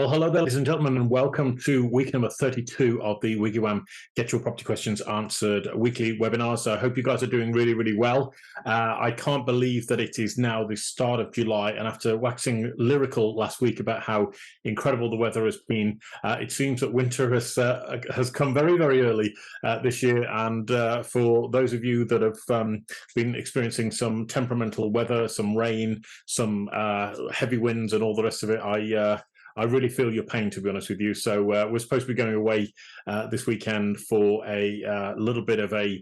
Well, hello there, ladies and gentlemen, and welcome to week number 32 of the WiggyWam Get Your Property Questions Answered weekly webinars. So I hope you guys are doing really, really well. I can't believe that it is now the start of July, and after waxing lyrical last week about how incredible the weather has been, it seems that winter has come very, very early this year. And for those of you that have been experiencing some temperamental weather, some rain, some heavy winds and all the rest of it, I really feel your pain, to be honest with you. So we're supposed to be going away this weekend for a little bit of a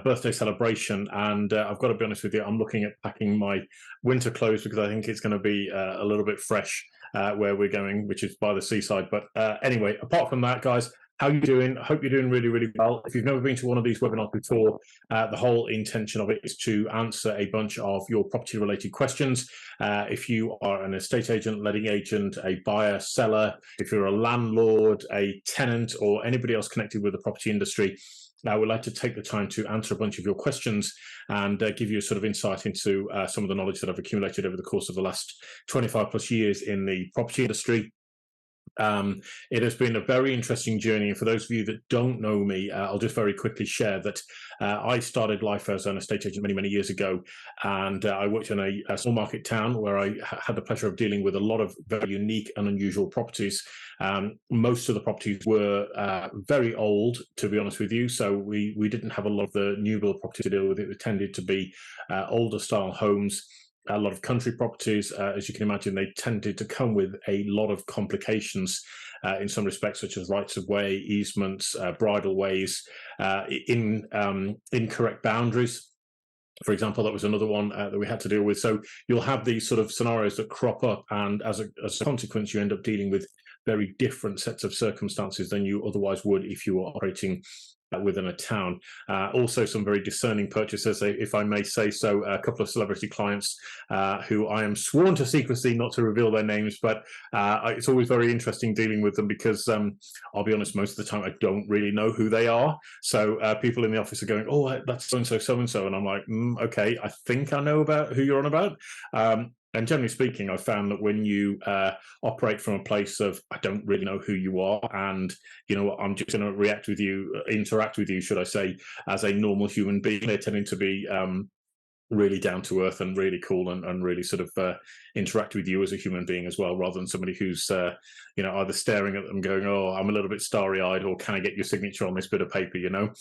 birthday celebration. And I've got to be honest with you, I'm looking at packing my winter clothes because I think it's going to be a little bit fresh where we're going, which is by the seaside. But anyway, apart from that, guys, how are you doing? I hope you're doing really, really well. If you've never been to one of these webinars before, the whole intention of it is to answer a bunch of your property-related questions. If you are an estate agent, letting agent, a buyer, seller, if you're a landlord, a tenant, or anybody else connected with the property industry, I would like to take the time to answer a bunch of your questions and give you a sort of insight into some of the knowledge that I've accumulated over the course of the last 25 plus years in the property industry. It has been a very interesting journey, and for those of you that don't know me, I'll just very quickly share that I started life as an estate agent many, many years ago, and I worked in a small market town where I had the pleasure of dealing with a lot of very unique and unusual properties. Most of the properties were very old, to be honest with you, so we didn't have a lot of the new build property to deal with. It tended to be older style homes. A lot of country properties, as you can imagine, they tended to come with a lot of complications in some respects, such as rights of way, easements, bridle ways, incorrect boundaries. For example, that was another one that we had to deal with. So you'll have these sort of scenarios that crop up, and as a consequence, you end up dealing with very different sets of circumstances than you otherwise would if you were operating within a town. Also some very discerning purchasers, if I may say so, a couple of celebrity clients who I am sworn to secrecy not to reveal their names, but it's always very interesting dealing with them because I'll be honest, most of the time I don't really know who they are. So people in the office are going, oh, that's so-and-so, so-and-so, and I'm like, okay, I think I know about who you're on about. And generally speaking, I've found that when you operate from a place of, I don't really know who you are, and you know what, I'm just going to interact with you, should I say, as a normal human being, they're tending to be really down to earth and really cool and really sort of interact with you as a human being as well, rather than somebody who's, either staring at them going, oh, I'm a little bit starry-eyed, or can I get your signature on this bit of paper, you know?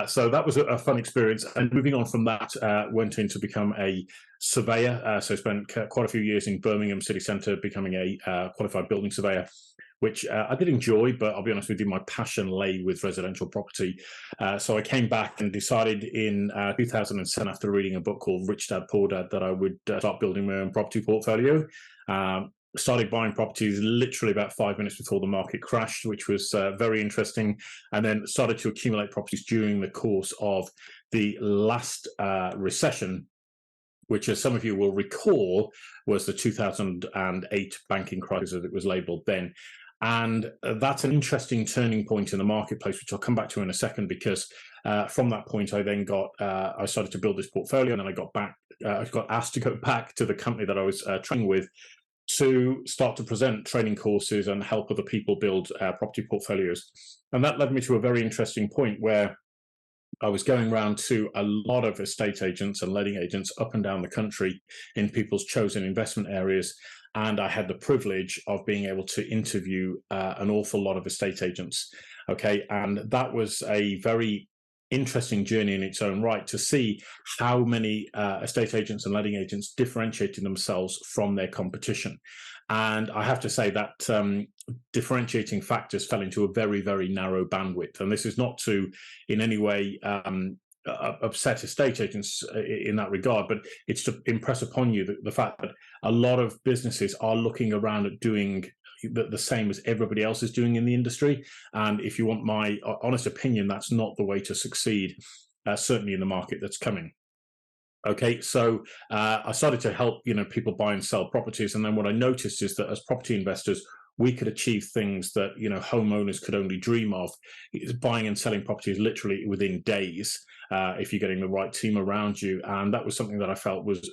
So that was a fun experience. And moving on from that, went in to become a surveyor. So spent quite a few years in Birmingham city centre becoming a qualified building surveyor, which I did enjoy, but I'll be honest with you, my passion lay with residential property. So I came back and decided in 2007, after reading a book called Rich Dad, Poor Dad, that I would start building my own property portfolio. Started buying properties literally about 5 minutes before the market crashed, which was very interesting, and then started to accumulate properties during the course of the last recession, which, as some of you will recall, was the 2008 banking crisis, as it was labelled then. And that's an interesting turning point in the marketplace, which I'll come back to in a second, because from that point, I then I started to build this portfolio, and then I got asked to go back to the company that I was training with to start to present training courses and help other people build property portfolios. And that led me to a very interesting point where I was going around to a lot of estate agents and letting agents up and down the country in people's chosen investment areas. And I had the privilege of being able to interview an awful lot of estate agents. Okay. And that was a very interesting journey in its own right, to see how many estate agents and letting agents differentiated themselves from their competition. And I have to say that differentiating factors fell into a very, very narrow bandwidth. And this is not to in any way upset estate agents in that regard, but it's to impress upon you the fact that a lot of businesses are looking around at doing the same as everybody else is doing in the industry. And if you want my honest opinion, that's not the way to succeed, certainly in the market that's coming. Okay, so I started to help people buy and sell properties, and then what I noticed is that as property investors, we could achieve things that, you know, homeowners could only dream of. Buying and selling properties literally within days, if you're getting the right team around you. And that was something that I felt was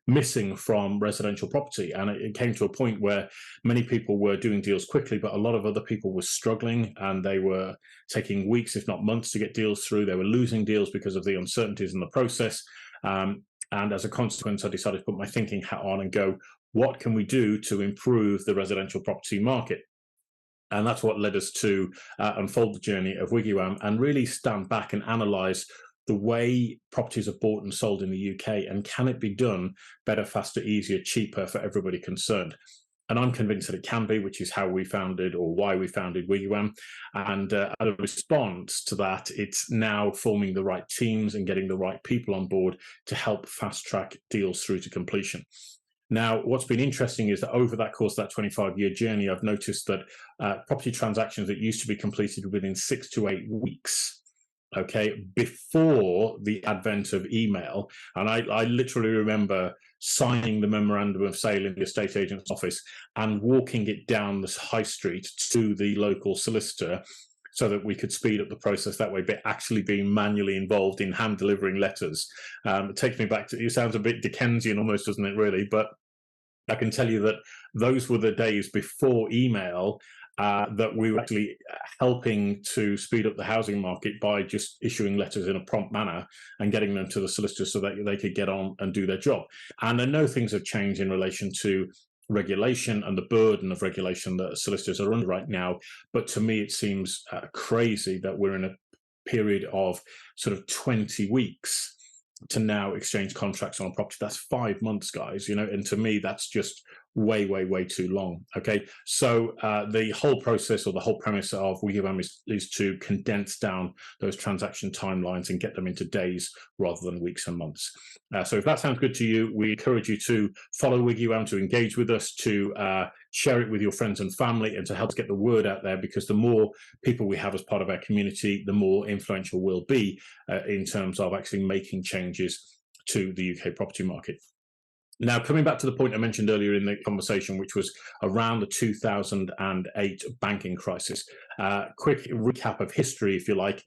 missing from residential property. And it came to a point where many people were doing deals quickly, but a lot of other people were struggling, and they were taking weeks, if not months, to get deals through. They were losing deals because of the uncertainties in the process. And as a consequence, I decided to put my thinking hat on and go, what can we do to improve the residential property market? And that's what led us to unfold the journey of WiggyWam and really stand back and analyze the way properties are bought and sold in the UK, and can it be done better, faster, easier, cheaper for everybody concerned? And I'm convinced that it can be, which is how we founded, or why we founded WiggyWam. And as a response to that, it's now forming the right teams and getting the right people on board to help fast track deals through to completion. Now, what's been interesting is that over that course of that 25-year journey, I've noticed that property transactions that used to be completed within 6 to 8 weeks, okay, before the advent of email. And I literally remember signing the memorandum of sale in the estate agent's office and walking it down the high street to the local solicitor so that we could speed up the process that way, but actually being manually involved in hand delivering letters. It takes me back to, it sounds a bit Dickensian almost, doesn't it, really? But I can tell you that those were the days before email, that we were actually helping to speed up the housing market by just issuing letters in a prompt manner and getting them to the solicitors so that they could get on and do their job. And I know things have changed in relation to regulation and the burden of regulation that solicitors are under right now. But to me, it seems crazy that we're in a period of sort of 20 weeks to now exchange contracts on a property. That's 5 months, guys, you know, and to me, that's just way too long. Okay, so the whole process, or the whole premise of WiggyWam is to condense down those transaction timelines and get them into days rather than weeks and months. So if that sounds good to you, we encourage you to follow WiggyWam, to engage with us, to share it with your friends and family, and to help us get the word out there, because the more people we have as part of our community, the more influential we'll be in terms of actually making changes to the UK property market. Now, coming back to the point I mentioned earlier in the conversation, which was around the 2008 banking crisis, quick recap of history, if you like.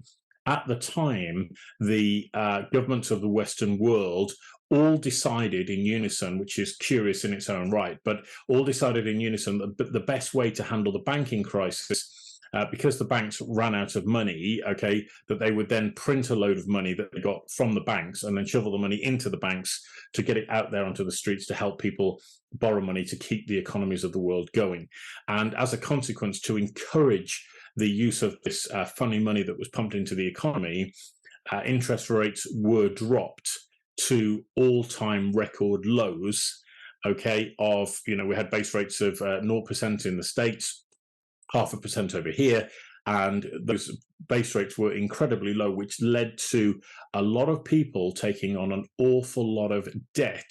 At the time, the governments of the Western world all decided in unison, which is curious in its own right, but all decided in unison that the best way to handle the banking crisis, because the banks ran out of money, okay, that they would then print a load of money that they got from the banks and then shovel the money into the banks to get it out there onto the streets to help people borrow money to keep the economies of the world going. And as a consequence, to encourage the use of this funny money that was pumped into the economy, interest rates were dropped to all-time record lows, okay, of, you know, we had base rates of 0% in the States, 0.5% over here, and those base rates were incredibly low, which led to a lot of people taking on an awful lot of debt,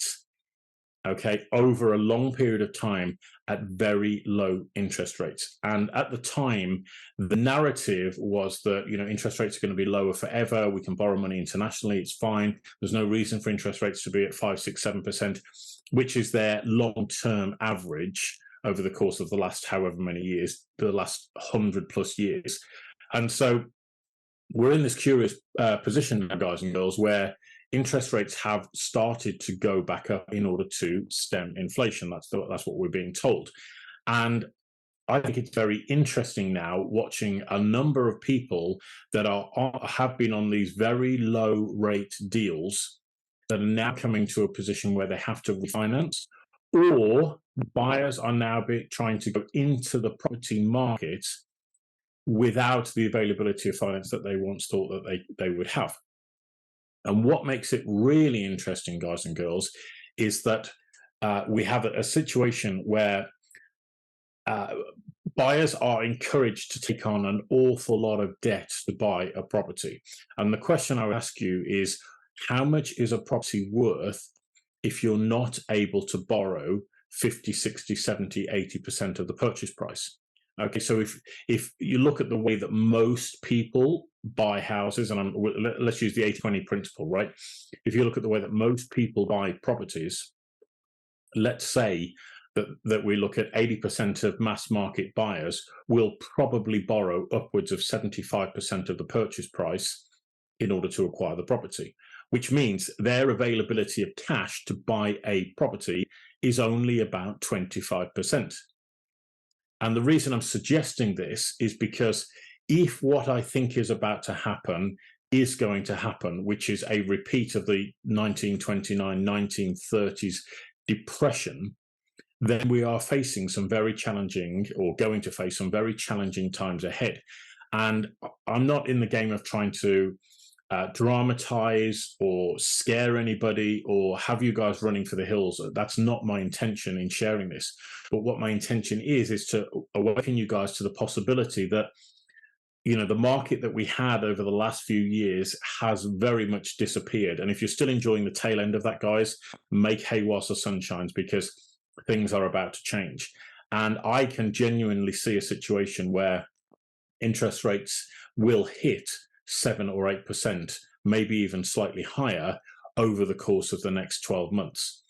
okay, over a long period of time at very low interest rates. And at the time, the narrative was that, you know, interest rates are going to be lower forever. We can borrow money internationally. It's fine. There's no reason for interest rates to be at 5, 6, 7%, which is their long-term average over the course of the last however many years, the last 100+ years. And so we're in this curious position now, guys and girls, where interest rates have started to go back up in order to stem inflation. That's what we're being told. And I think it's very interesting now watching a number of people that have been on these very low rate deals that are now coming to a position where they have to refinance, or buyers are now trying to go into the property market without the availability of finance that they once thought that they would have. And what makes it really interesting, guys and girls, is that we have a situation where buyers are encouraged to take on an awful lot of debt to buy a property. And the question I would ask you is, how much is a property worth if you're not able to borrow 50, 60, 70, 80% of the purchase price? Okay, so if you look at the way that most people buy houses, and let's use the 80-20 principle, right? If you look at the way that most people buy properties, let's say that we look at 80% of mass market buyers will probably borrow upwards of 75% of the purchase price in order to acquire the property, which means their availability of cash to buy a property is only about 25%. And the reason I'm suggesting this is because if what I think is about to happen is going to happen, which is a repeat of the 1929, 1930s depression, then we are facing some very challenging, or going to face some very challenging times ahead. And I'm not in the game of trying to dramatize or scare anybody or have you guys running for the hills. That's not my intention in sharing this. But what my intention is to awaken you guys to the possibility that, you know, the market that we had over the last few years has very much disappeared. And if you're still enjoying the tail end of that, guys, make hay whilst the sun shines, because things are about to change. And I can genuinely see a situation where interest rates will hit 7 or 8%, maybe even slightly higher over the course of the next 12 months.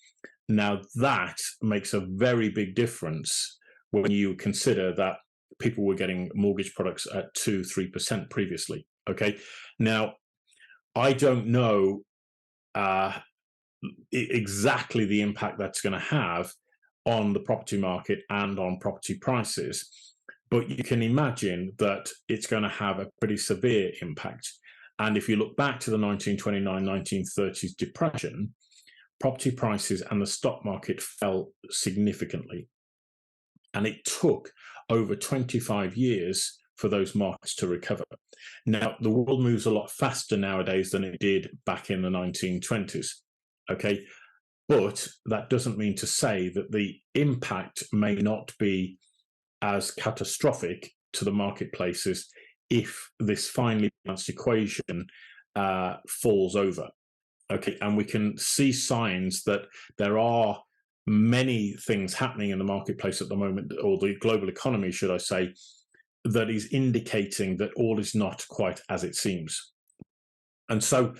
Now, that makes a very big difference when you consider that people were getting mortgage products at 2-3% previously. Okay. Now, I don't know exactly the impact that's going to have on the property market and on property prices, but you can imagine that it's going to have a pretty severe impact. And if you look back to the 1929, 1930s depression, property prices and the stock market fell significantly. And it took over 25 years for those markets to recover. Now, the world moves a lot faster nowadays than it did back in the 1920s. Okay. But that doesn't mean to say that the impact may not be as catastrophic to the marketplaces if this finely balanced equation falls over. Okay, and we can see signs that there are many things happening in the marketplace at the moment, or the global economy, should I say, that is indicating that all is not quite as it seems. And so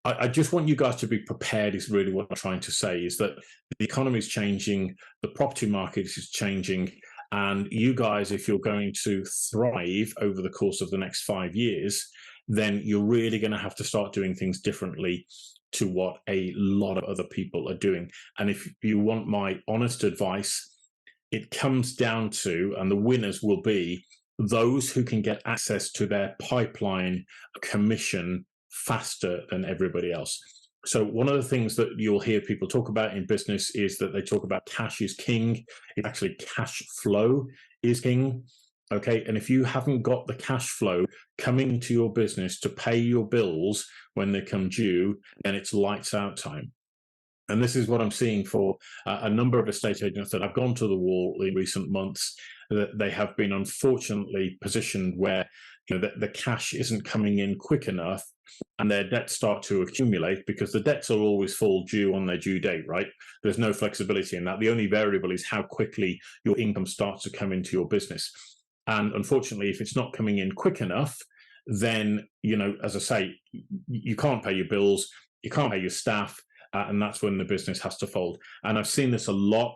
I just want you guys to be prepared, is really what I'm trying to say, is that the economy is changing, the property market is changing, and you guys, if you're going to thrive over the course of the next 5 years, then you're really going to have to start doing things differently to what a lot of other people are doing. And if you want my honest advice, it comes down to, and the winners will be those who can get access to their pipeline commission faster than everybody else. So one of the things that you'll hear people talk about in business is that they talk about cash is king. It's actually cash flow is king. Okay. And if you haven't got the cash flow coming into your business to pay your bills when they come due, then it's lights out time. And this is what I'm seeing for a number of estate agents that have gone to the wall in recent months, that they have been unfortunately positioned where, you know, the cash isn't coming in quick enough, and their debts start to accumulate, because the debts are always full due on their due date, right? There's no flexibility in that. The only variable is how quickly your income starts to come into your business. And unfortunately, if it's not coming in quick enough, then, you know, as I say, you can't pay your bills, you can't pay your staff, and that's when the business has to fold. And I've seen this a lot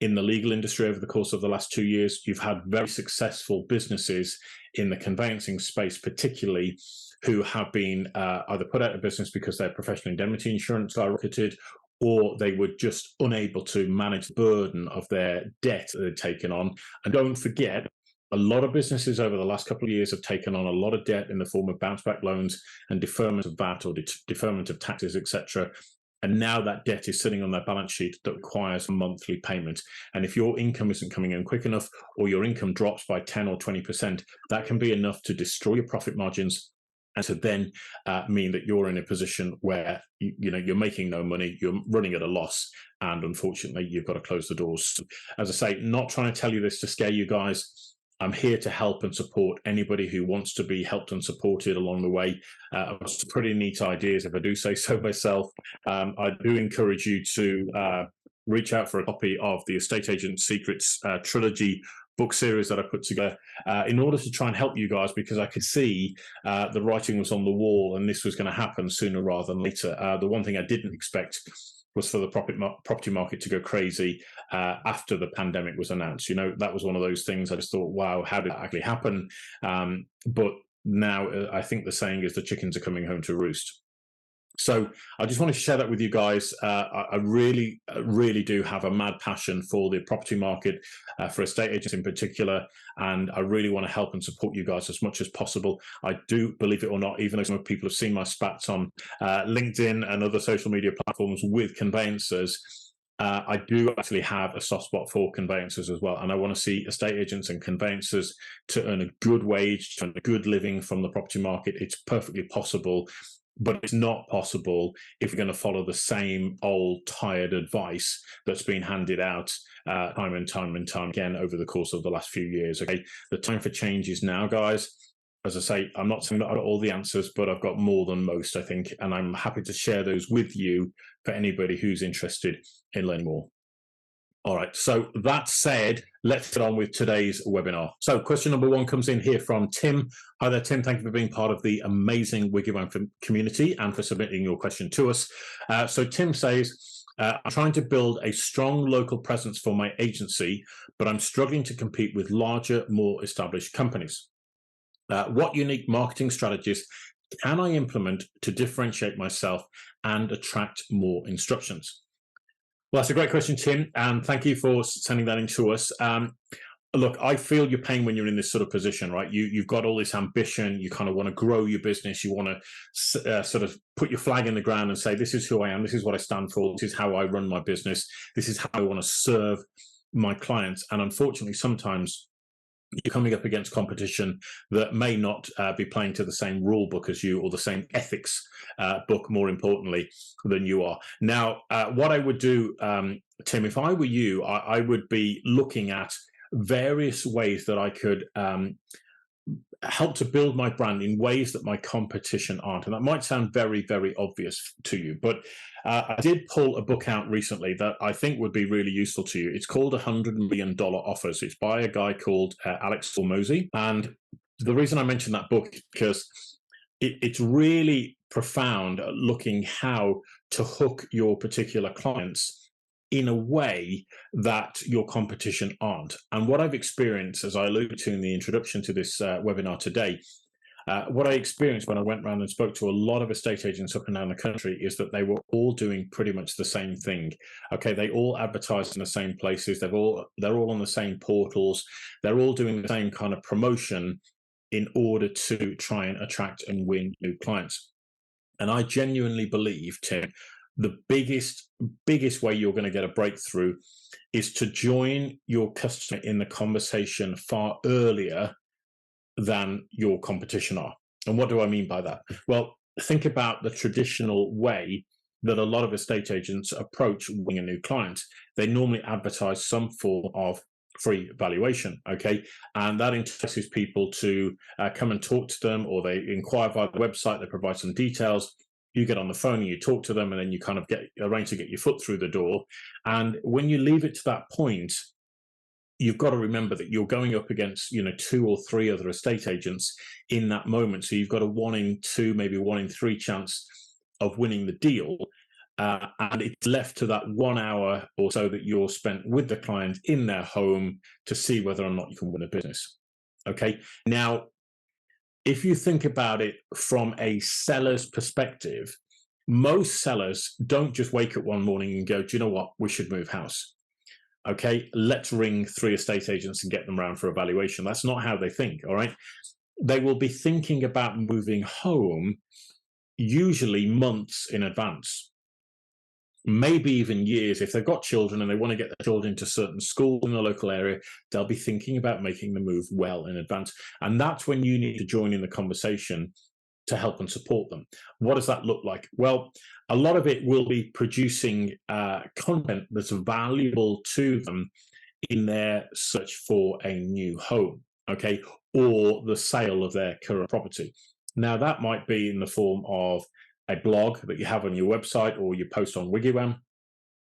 in the legal industry over the course of the last 2 years. You've had very successful businesses in the conveyancing space, particularly, who have been either put out of business because their professional indemnity insurance skyrocketed, or they were just unable to manage the burden of their debt that they'd taken on. And don't forget, a lot of businesses over the last couple of years have taken on a lot of debt in the form of bounce back loans and deferment of VAT or deferment of taxes, etc. And now that debt is sitting on their balance sheet that requires a monthly payment. And if your income isn't coming in quick enough, or your income drops by 10 or 20%, that can be enough to destroy your profit margins, and to then mean that you're in a position where you're making no money, you're running at a loss, and unfortunately you've got to close the doors. As I say, not trying to tell you this to scare you guys. I'm here to help and support anybody who wants to be helped and supported along the way. I've got some pretty neat ideas, if I do say so myself. I do encourage you to reach out for a copy of the Estate Agent Secrets trilogy book series that I put together in order to try and help you guys, because I could see the writing was on the wall and this was going to happen sooner rather than later. The one thing I didn't expect was for the property market to go crazy after the pandemic was announced. You know, that was one of those things I just thought, wow, how did that actually happen? But now I think the saying is the chickens are coming home to roost. So I just wanted to share that with you guys. I really, really do have a mad passion for the property market, for estate agents in particular, and I really want to help and support you guys as much as possible. I do, believe it or not, even though some people have seen my spats on LinkedIn and other social media platforms with conveyancers, I do actually have a soft spot for conveyancers as well. And I want to see estate agents and conveyancers to earn a good wage, to earn a good living from the property market. It's perfectly possible. But it's not possible if we're going to follow the same old tired advice that's been handed out time and time again over the course of the last few years. Okay, the time for change is now, guys. As I say, I'm not saying that I've got all the answers, but I've got more than most, I think, and I'm happy to share those with you for anybody who's interested in learning more. All right, so that said, let's get on with today's webinar. So question number one comes in here from Tim. Hi there, Tim. Thank you for being part of the amazing WiggyWam community and for submitting your question to us. So Tim says, I'm trying to build a strong local presence for my agency, but I'm struggling to compete with larger, more established companies. What unique marketing strategies can I implement to differentiate myself and attract more instructions? Well, that's a great question, Tim, and thank you for sending that in to us. Look, I feel your pain when you're in this sort of position, right? You've got all this ambition, you kind of want to grow your business, you want to sort of put your flag in the ground and say, this is who I am, this is what I stand for, this is how I run my business, this is how I want to serve my clients. And unfortunately, sometimes you're coming up against competition that may not be playing to the same rule book as you, or the same ethics book, more importantly, than you are. Now, what I would do, Tim, if I were you, I would be looking at various ways that I could help to build my brand in ways that my competition aren't. And that might sound very, very obvious to you, but I did pull a book out recently that I think would be really useful to you. It's called $100 Million Offers. It's by a guy called Alex Hormozi. And the reason I mention that book is because it's really profound, looking how to hook your particular clients in a way that your competition aren't. And what I've experienced, as I alluded to in the introduction to this webinar today, what I experienced when I went around and spoke to a lot of estate agents up and down the country is that they were all doing pretty much the same thing. Okay, they all advertise in the same places. They're all on the same portals. They're all doing the same kind of promotion in order to try and attract and win new clients. And I genuinely believe, Tim, the biggest way you're going to get a breakthrough is to join your customer in the conversation far earlier than your competition are. And what do I mean by that? Well, think about the traditional way that a lot of estate agents approach winning a new client. They normally advertise some form of free valuation, okay? And that entices people to come and talk to them, or they inquire via the website, they provide some details. You get on the phone and you talk to them, and then you kind of arrange to get your foot through the door. And when you leave it to that point, you've got to remember that you're going up against, 2 or 3 other estate agents in that moment. So you've got a 1 in 2, maybe 1 in 3 chance of winning the deal. And it's left to that 1 hour or so that you're spent with the client in their home to see whether or not you can win a business. Okay. Now, if you think about it from a seller's perspective, most sellers don't just wake up one morning and go, do you know what? We should move house. Okay, let's ring 3 estate agents and get them around for a valuation. That's not how they think, all right? They will be thinking about moving home usually months in advance, maybe even years. If they've got children and they want to get their children into certain schools in the local area, they'll be thinking about making the move well in advance. And that's when you need to join in the conversation to help and support them. What does that look like? Well, a lot of it will be producing content that's valuable to them in their search for a new home, okay, or the sale of their current property. Now, that might be in the form of a blog that you have on your website, or you post on WiggyWam.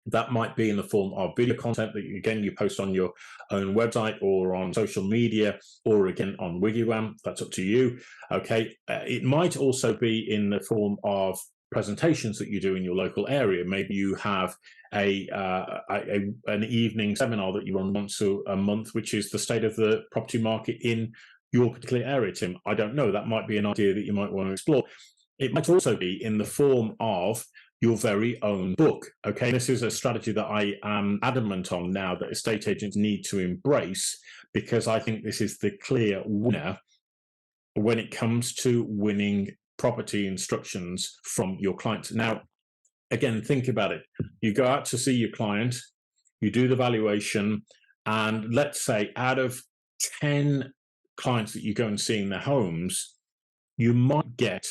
That might be in the form of video content that, again, you post on your own website or on social media, or again on WiggyWam. That's up to you. Okay. It might also be in the form of presentations that you do in your local area. Maybe you have an evening seminar that you run once a month, which is the state of the property market in your particular area, Tim. I don't know. That might be an idea that you might want to explore. It might also be in the form of your very own book. Okay, this is a strategy that I am adamant on now that estate agents need to embrace, because I think this is the clear winner when it comes to winning property instructions from your clients. Now, again, think about it. You go out to see your client, you do the valuation, and let's say out of 10 clients that you go and see in their homes, you might get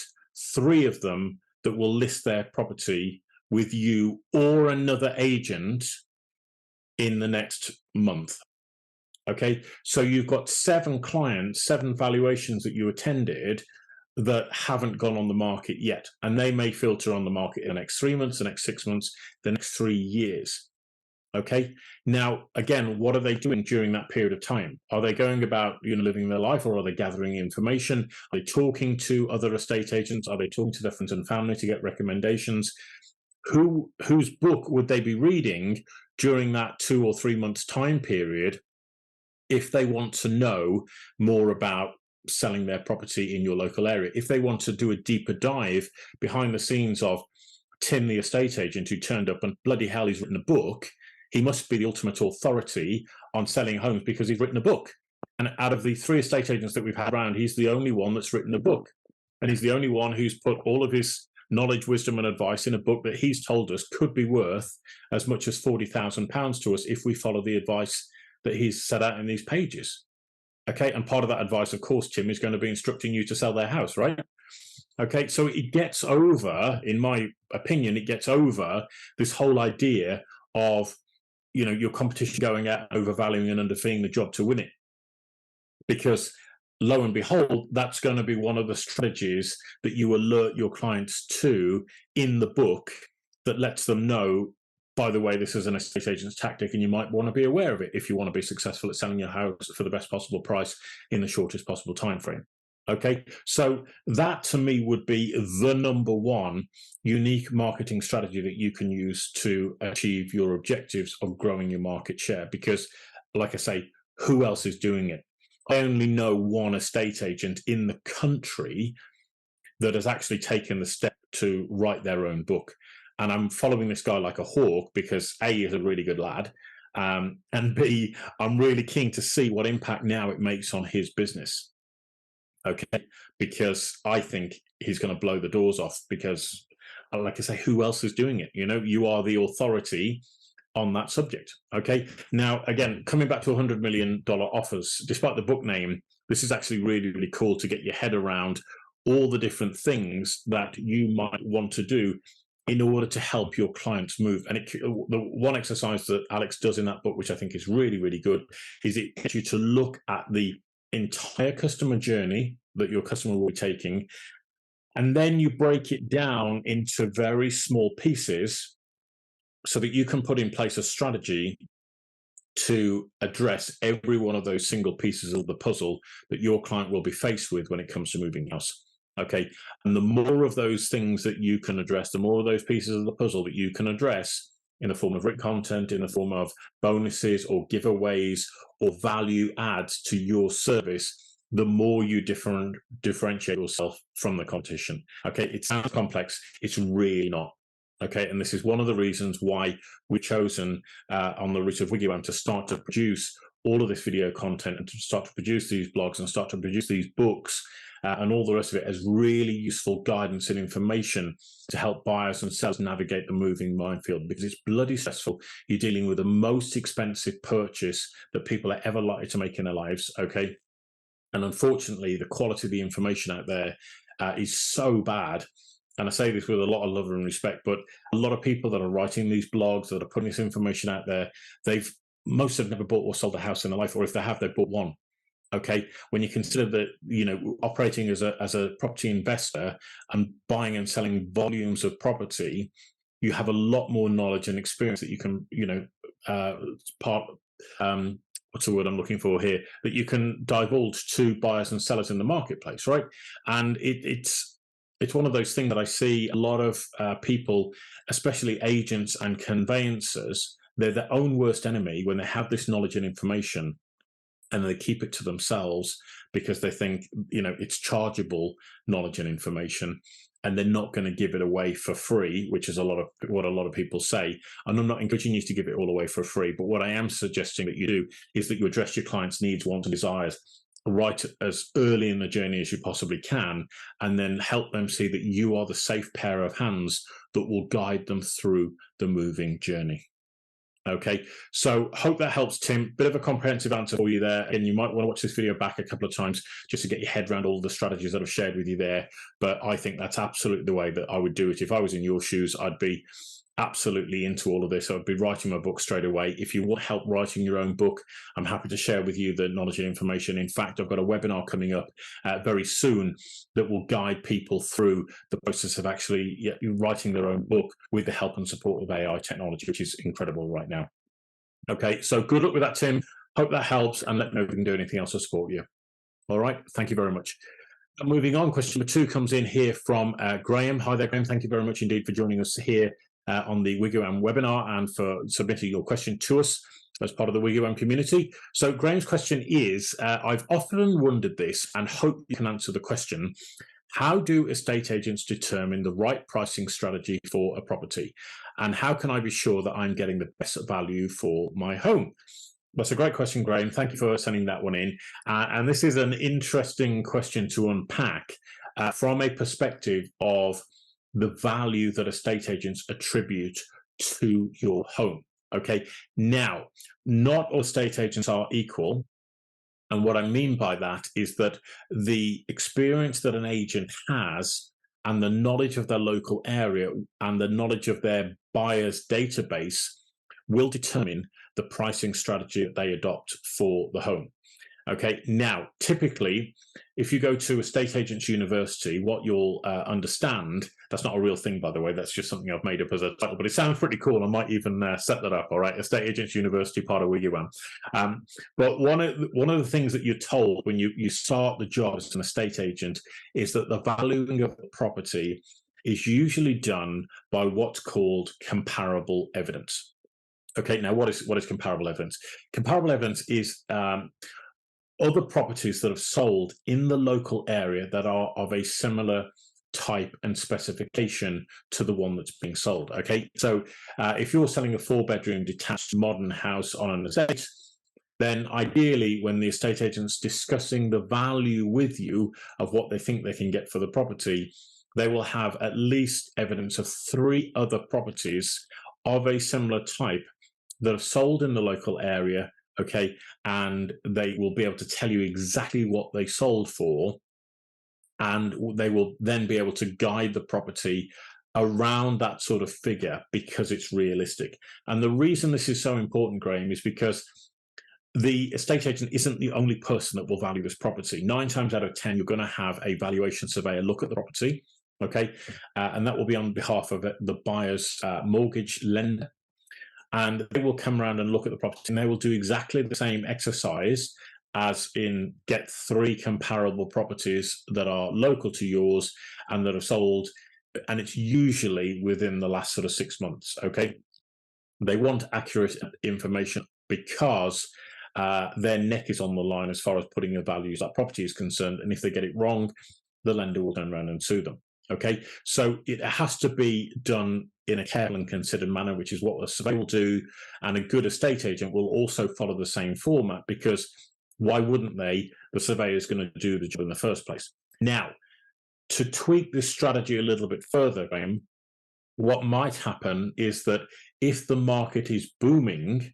3 of them that will list their property with you or another agent in the next month. Okay, so you've got 7 clients, 7 valuations that you attended that haven't gone on the market yet, and they may filter on the market in the next 3 months, the next 6 months, the next 3 years. Okay, now again, what are they doing during that period of time? Are they going about living their life, or are they gathering information? Are they talking to other estate agents? Are they talking to their friends and family to get recommendations? Whose book would they be reading during that 2 or 3 months time period if they want to know more about selling their property in your local area? If they want to do a deeper dive behind the scenes of Tim, the estate agent who turned up and bloody hell, he's written a book. He must be the ultimate authority on selling homes because he's written a book. And out of the 3 estate agents that we've had around, he's the only one that's written a book. And he's the only one who's put all of his knowledge, wisdom, and advice in a book that he's told us could be worth as much as £40,000 to us if we follow the advice that he's set out in these pages. Okay, and part of that advice, of course, Tim, is going to be instructing you to sell their house, right? Okay, so it gets over, in my opinion, it gets over this whole idea of your competition going out, overvaluing and underfeeing the job to win it. Because lo and behold, that's going to be one of the strategies that you alert your clients to in the book that lets them know, by the way, this is an estate agent's tactic, and you might want to be aware of it if you want to be successful at selling your house for the best possible price in the shortest possible time frame. Okay, so that to me would be the number one unique marketing strategy that you can use to achieve your objectives of growing your market share. Because, like I say, who else is doing it? I only know one estate agent in the country that has actually taken the step to write their own book. And I'm following this guy like a hawk because A, he's a really good lad, and B, I'm really keen to see what impact now it makes on his business. Okay, because I think he's going to blow the doors off because, like I say, who else is doing it? You are the authority on that subject. Okay, now, again, coming back to $100 million offers, despite the book name, this is actually really, really cool to get your head around all the different things that you might want to do in order to help your clients move. And the one exercise that Alex does in that book, which I think is really, really good, is it gets you to look at the entire customer journey that your customer will be taking, and then you break it down into very small pieces so that you can put in place a strategy to address every one of those single pieces of the puzzle that your client will be faced with when it comes to moving house. Okay, and the more of those things that you can address, the more of those pieces of the puzzle that you can address in the form of written content, in the form of bonuses or giveaways or value adds to your service, the more you differentiate yourself from the competition. Okay, it sounds complex. It's really not. Okay, and this is one of the reasons why we've chosen on the route of WiggyWam to start to produce all of this video content and to start to produce these blogs and start to produce these books and all the rest of it as really useful guidance and information to help buyers and sellers navigate the moving minefield, because it's bloody stressful. You're dealing with the most expensive purchase that people are ever likely to make in their lives, okay? And unfortunately, the quality of the information out there is so bad. And I say this with a lot of love and respect, but a lot of people that are writing these blogs, that are putting this information out there, most have never bought or sold a house in their life, or if they have, they've bought one. Okay, when you consider that, operating as a property investor and buying and selling volumes of property, you have a lot more knowledge and experience that you can, what's the word I'm looking for here, that you can divulge to buyers and sellers in the marketplace, right? And it's it's one of those things that I see a lot of people, especially agents and conveyancers, they're their own worst enemy when they have this knowledge and information and they keep it to themselves because they think, it's chargeable knowledge and information, and they're not going to give it away for free, which is what a lot of people say. And I'm not encouraging you to give it all away for free, but what I am suggesting that you do is that you address your clients' needs, wants, and desires right as early in the journey as you possibly can, and then help them see that you are the safe pair of hands that will guide them through the moving journey. Okay, so hope that helps, Tim. Bit of a comprehensive answer for you there, and you might want to watch this video back a couple of times just to get your head around all the strategies that I've shared with you there. But I think that's absolutely the way that I would do it. If I was in your shoes, I'd be absolutely into all of this. I'd be writing my book straight away. If you want help writing your own book, I'm happy to share with you the knowledge and information. In fact, I've got a webinar coming up very soon that will guide people through the process of actually writing their own book with the help and support of AI technology, which is incredible right now. Okay, so good luck with that, Tim. Hope that helps, and let me know if we can do anything else to support you. All right, thank you very much. Moving on, question number 2 comes in here from Graham. Hi there, Graham. Thank you very much indeed for joining us here on the WiggyWam webinar and for submitting your question to us as part of the WiggyWam community. So Graham's question is, I've often wondered this and hope you can answer the question. How do estate agents determine the right pricing strategy for a property? And how can I be sure that I'm getting the best value for my home? That's a great question, Graham. Thank you for sending that one in. And this is an interesting question to unpack from a perspective of the value that estate agents attribute to your home. Okay, now, not all estate agents are equal. And what I mean by that is that the experience that an agent has and the knowledge of their local area and the knowledge of their buyer's database will determine the pricing strategy that they adopt for the home. Okay, now, typically, if you go to Estate Agents University, what you'll understand, that's not a real thing, by the way, that's just something I've made up as a title, but it sounds pretty cool. I might even set that up, all right? Estate Agents University, part of WiggyWam. But one of the things that you're told when you start the job as an estate agent is that the valuing of the property is usually done by what's called comparable evidence. Okay, now what is comparable evidence? Comparable evidence is other properties that have sold in the local area that are of a similar type and specification to the one that's being sold. Okay, so if you're selling a 4-bedroom detached modern house on an estate, then ideally when the estate agent's discussing the value with you of what they think they can get for the property, they will have at least evidence of 3 other properties of a similar type that have sold in the local area. Okay, and they will be able to tell you exactly what they sold for, and they will then be able to guide the property around that sort of figure because it's realistic. And the reason this is so important, Graham, is because the estate agent isn't the only person that will value this property. 9 times out of 10, you're going to have a valuation surveyor look at the property, okay, and that will be on behalf of the buyer's mortgage lender. And they will come around and look at the property, and they will do exactly the same exercise as in get 3 comparable properties that are local to yours and that are sold, and it's usually within the last sort of 6 months, okay? They want accurate information because their neck is on the line as far as putting the values that property is concerned, and if they get it wrong, the lender will turn around and sue them. Okay, so it has to be done in a careful and considered manner, which is what a surveyor will do, and a good estate agent will also follow the same format, because why wouldn't they? The surveyor is going to do the job in the first place. Now, to tweak this strategy a little bit further, Graham, what might happen is that if the market is booming,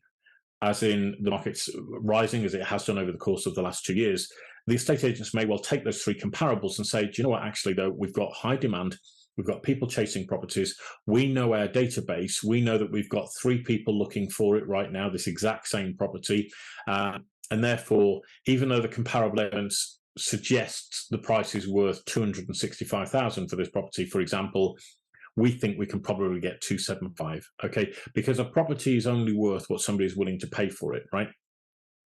as in the market's rising as it has done over the course of the last 2 years, the estate agents may well take those 3 comparables and say, do you know what, actually, though, we've got high demand, we've got people chasing properties, we know our database, we know that we've got 3 people looking for it right now, this exact same property, and therefore, even though the comparable evidence suggests the price is worth $265,000 for this property, for example, we think we can probably get 275, okay? Because a property is only worth what somebody is willing to pay for it, right?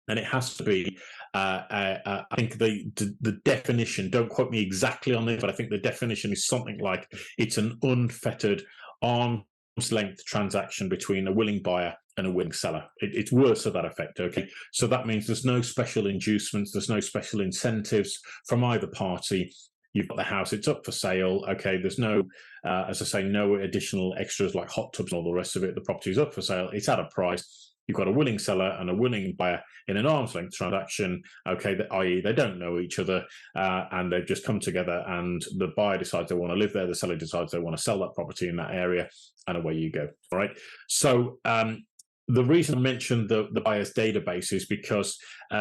And it has to be, I think the definition, don't quote me exactly on this, but I think the definition is something like it's an unfettered arm's length transaction between a willing buyer and a willing seller. It's words to that effect, okay? So that means there's no special inducements, there's no special incentives from either party. You've got the house, it's up for sale, okay? There's no, as I say, no additional extras like hot tubs and all the rest of it. The property is up for sale, it's at a price. You've got a willing seller and a willing buyer in an arm's length transaction, okay, i.e. they don't know each other and they've just come together, and the buyer decides they want to live there, the seller decides they want to sell that property in that area, and away you go, all right? So the reason I mentioned the buyer's database is because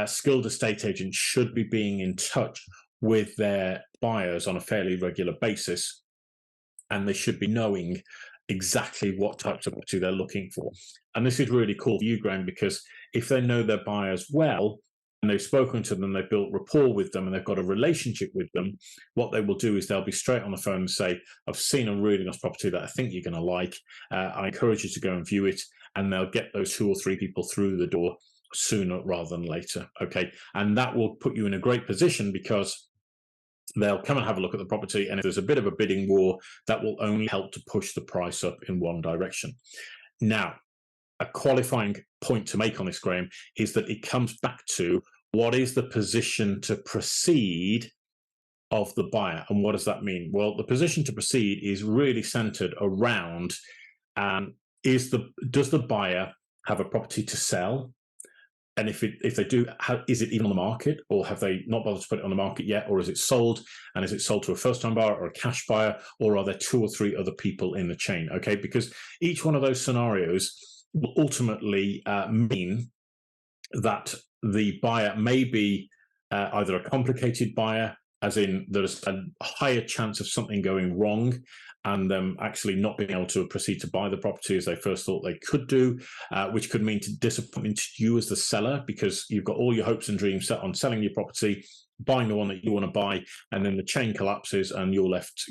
skilled estate agents should be being in touch with their buyers on a fairly regular basis, and they should be knowing exactly what types of property they're looking for. And this is really cool for you, Graham, because if they know their buyers well and they've spoken to them, they've built rapport with them, and they've got a relationship with them, what they will do is they'll be straight on the phone and say, I've seen a really nice property that I think you're going to like. I encourage you to go and view it. And they'll get those 2 or 3 people through the door sooner rather than later, okay? And that will put you in a great position, because they'll come and have a look at the property, and if there's a bit of a bidding war, that will only help to push the price up in one direction. Now, a qualifying point to make on this, Graham, is that it comes back to what is the position to proceed of the buyer. And what does that mean? Well, the position to proceed is really centered around does the buyer have a property to sell? And if they do, is it even on the market, or have they not bothered to put it on the market yet, or is it sold? And is it sold to a first-time buyer or a cash buyer, or are there 2 or 3 other people in the chain? Okay, because each one of those scenarios will ultimately mean that the buyer may be either a complicated buyer, as in there's a higher chance of something going wrong and them actually not being able to proceed to buy the property as they first thought they could do, which could mean disappointment to you as the seller, because you've got all your hopes and dreams set on selling your property, buying the one that you want to buy, and then the chain collapses and you're left,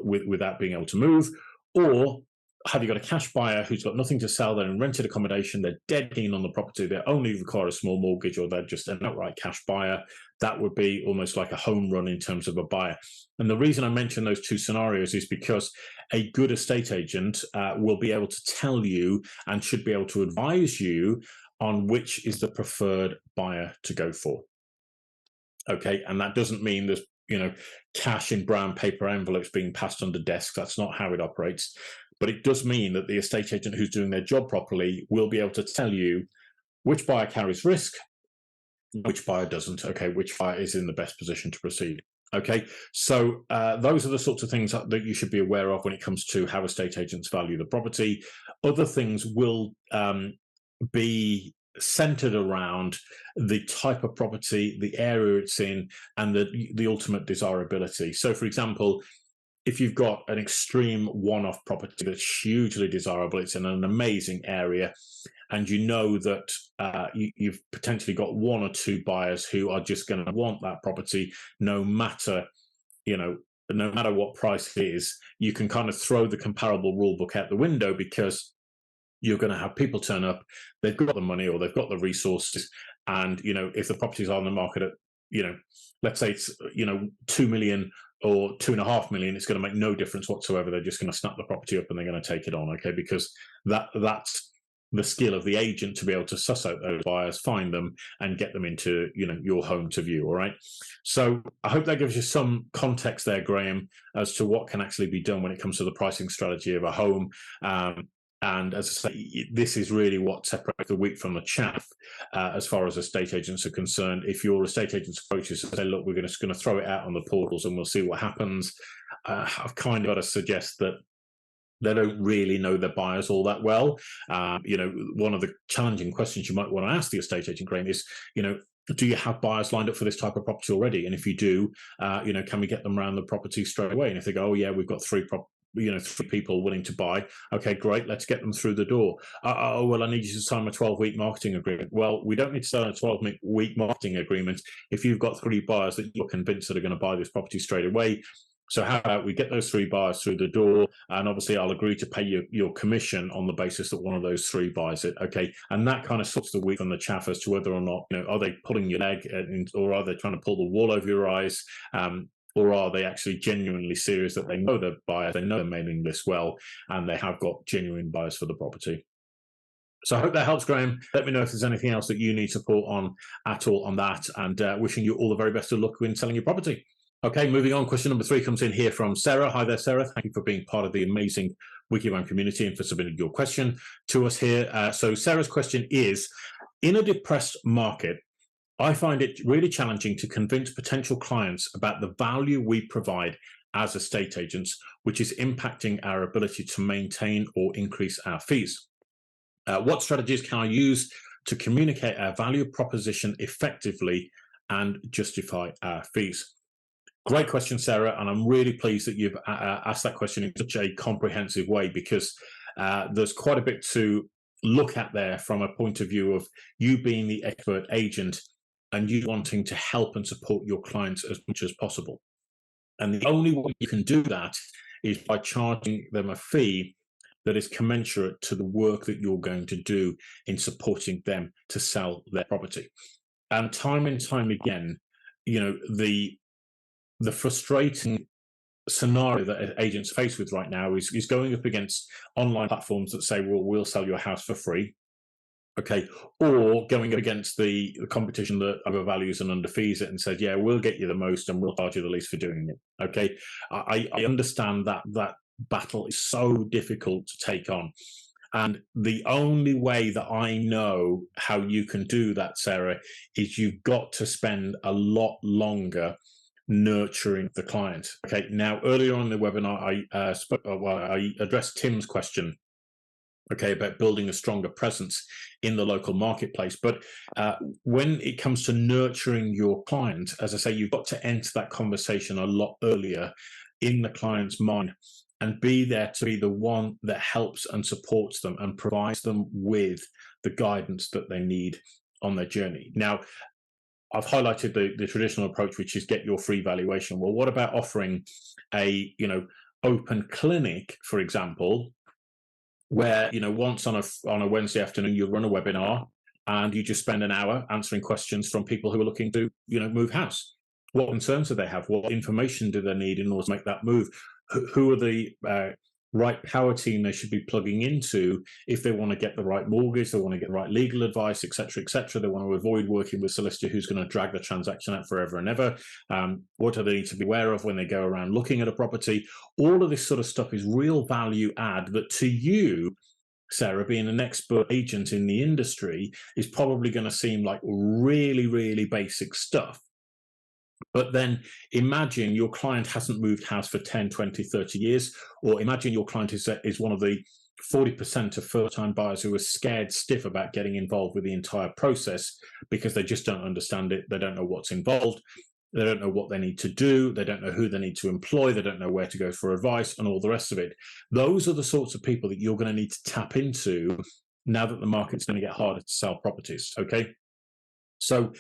without being able to move. Or have you got a cash buyer who's got nothing to sell, they're in rented accommodation, they're dead keen on the property, they only require a small mortgage, or they're just an outright cash buyer? That would be almost like a home run in terms of a buyer. And the reason I mention those 2 scenarios is because a good estate agent will be able to tell you and should be able to advise you on which is the preferred buyer to go for. Okay, and that doesn't mean there's cash in brown paper envelopes being passed under desks. That's not how it operates. But it does mean that the estate agent who's doing their job properly will be able to tell you which buyer carries risk, which buyer doesn't, okay, which buyer is in the best position to proceed. Okay, so those are the sorts of things that you should be aware of when it comes to how estate agents value the property. Other things will be centered around the type of property, the area it's in, and the ultimate desirability. So, for example, if you've got an extreme one-off property that's hugely desirable, it's in an amazing area, and you know that you've potentially got 1 or 2 buyers who are just going to want that property no matter what price it is, you can kind of throw the comparable rule book out the window, because you're going to have people turn up, they've got the money or they've got the resources, and if the properties are on the market at let's say it's 2 million or 2.5 million, it's going to make no difference whatsoever. They're just going to snap the property up and they're going to take it on, okay? Because that's the skill of the agent, to be able to suss out those buyers, find them, and get them into your home to view. All right. So I hope that gives you some context there, Graham, as to what can actually be done when it comes to the pricing strategy of a home. And as I say, this is really what separates the wheat from the chaff as far as estate agents are concerned. If your estate agent's approach is to say, look, we're just going to throw it out on the portals and we'll see what happens, I've kind of got to suggest that they don't really know their buyers all that well. One of the challenging questions you might want to ask the estate agent, Graham, is, do you have buyers lined up for this type of property already? And if you do, can we get them around the property straight away? And if they go, oh yeah, we've got 3 people willing to buy. Okay, great. Let's get them through the door. Oh, well, I need you to sign a 12-week marketing agreement. Well, we don't need to sign a 12-week marketing agreement if you've got 3 buyers that you're convinced that are going to buy this property straight away. So how about we get those 3 buyers through the door, and obviously I'll agree to pay you your commission on the basis that one of those 3 buys it. Okay, and that kind of sorts the wheat from the chaff as to whether or not, are they pulling your leg, or are they trying to pull the wool over your eyes, or are they actually genuinely serious that they know their buyers, they know their mailing list well, and they have got genuine buyers for the property. So I hope that helps, Graham. Let me know if there's anything else that you need support on at all on that, and wishing you all the very best of luck in selling your property. Okay, moving on. Question number 3 comes in here from Sarah. Hi there, Sarah. Thank you for being part of the amazing WiggyWam community and for submitting your question to us here. So Sarah's question is, in a depressed market, I find it really challenging to convince potential clients about the value we provide as estate agents, which is impacting our ability to maintain or increase our fees. What strategies can I use to communicate our value proposition effectively and justify our fees? Great question, Sarah, and I'm really pleased that you've asked that question in such a comprehensive way, because there's quite a bit to look at there from a point of view of you being the expert agent and you wanting to help and support your clients as much as possible. And the only way you can do that is by charging them a fee that is commensurate to the work that you're going to do in supporting them to sell their property. And time again, the frustrating scenario that agents face with right now is going up against online platforms that say, well, we'll sell your house for free. Okay, or going up against the competition that overvalues and underfees it and says, yeah, we'll get you the most and we'll charge you the least for doing it. Okay, I understand that battle is so difficult to take on. And the only way that I know how you can do that, Sarah, is you've got to spend a lot longer nurturing the client. Okay, now earlier on in the webinar, I addressed Tim's question, okay, about building a stronger presence in the local marketplace. But when it comes to nurturing your client, as I say, you've got to enter that conversation a lot earlier in the client's mind and be there to be the one that helps and supports them and provides them with the guidance that they need on their journey. Now, I've highlighted the traditional approach, which is get your free valuation. Well, what about offering a open clinic, for example, where once on a Wednesday afternoon you run a webinar and you just spend an hour answering questions from people who are looking to move house. What concerns do they have? What information do they need in order to make that move? Who are the right power team they should be plugging into if they want to get the right mortgage, they want to get the right legal advice, etc., etc. They want to avoid working with a solicitor who's going to drag the transaction out forever and ever. What do they need to be aware of when they go around looking at a property? All of this sort of stuff is real value add that to you, Sarah, being an expert agent in the industry, is probably going to seem like really, really basic stuff. But then imagine your client hasn't moved house for 10, 20, 30 years, or imagine your client is one of the 40% of first-time buyers who are scared stiff about getting involved with the entire process because they just don't understand it. They don't know what's involved. They don't know what they need to do. They don't know who they need to employ. They don't know where to go for advice and all the rest of it. Those are the sorts of people that you're going to need to tap into now that the market's going to get harder to sell properties, okay? So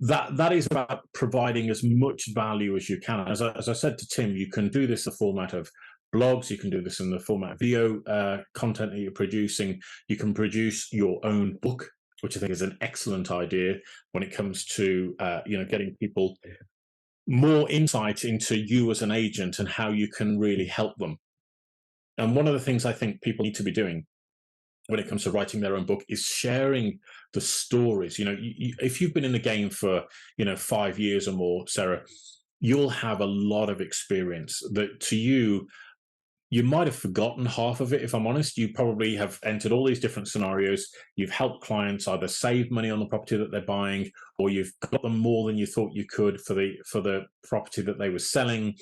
that is about providing as much value as you can. As I said to Tim, you can do this in the format of blogs, you can do this in the format of video content that you're producing. You can produce your own book, which I think is an excellent idea when it comes to getting people more insight into you as an agent and how you can really help them. And one of the things I think people need to be doing when it comes to writing their own book is sharing the stories. If you've been in the game for 5 years or more, Sarah, you'll have a lot of experience that to you might have forgotten half of it. If I'm honest, you probably have entered all these different scenarios. You've helped clients either save money on the property that they're buying, or you've got them more than you thought you could for the property that they were selling.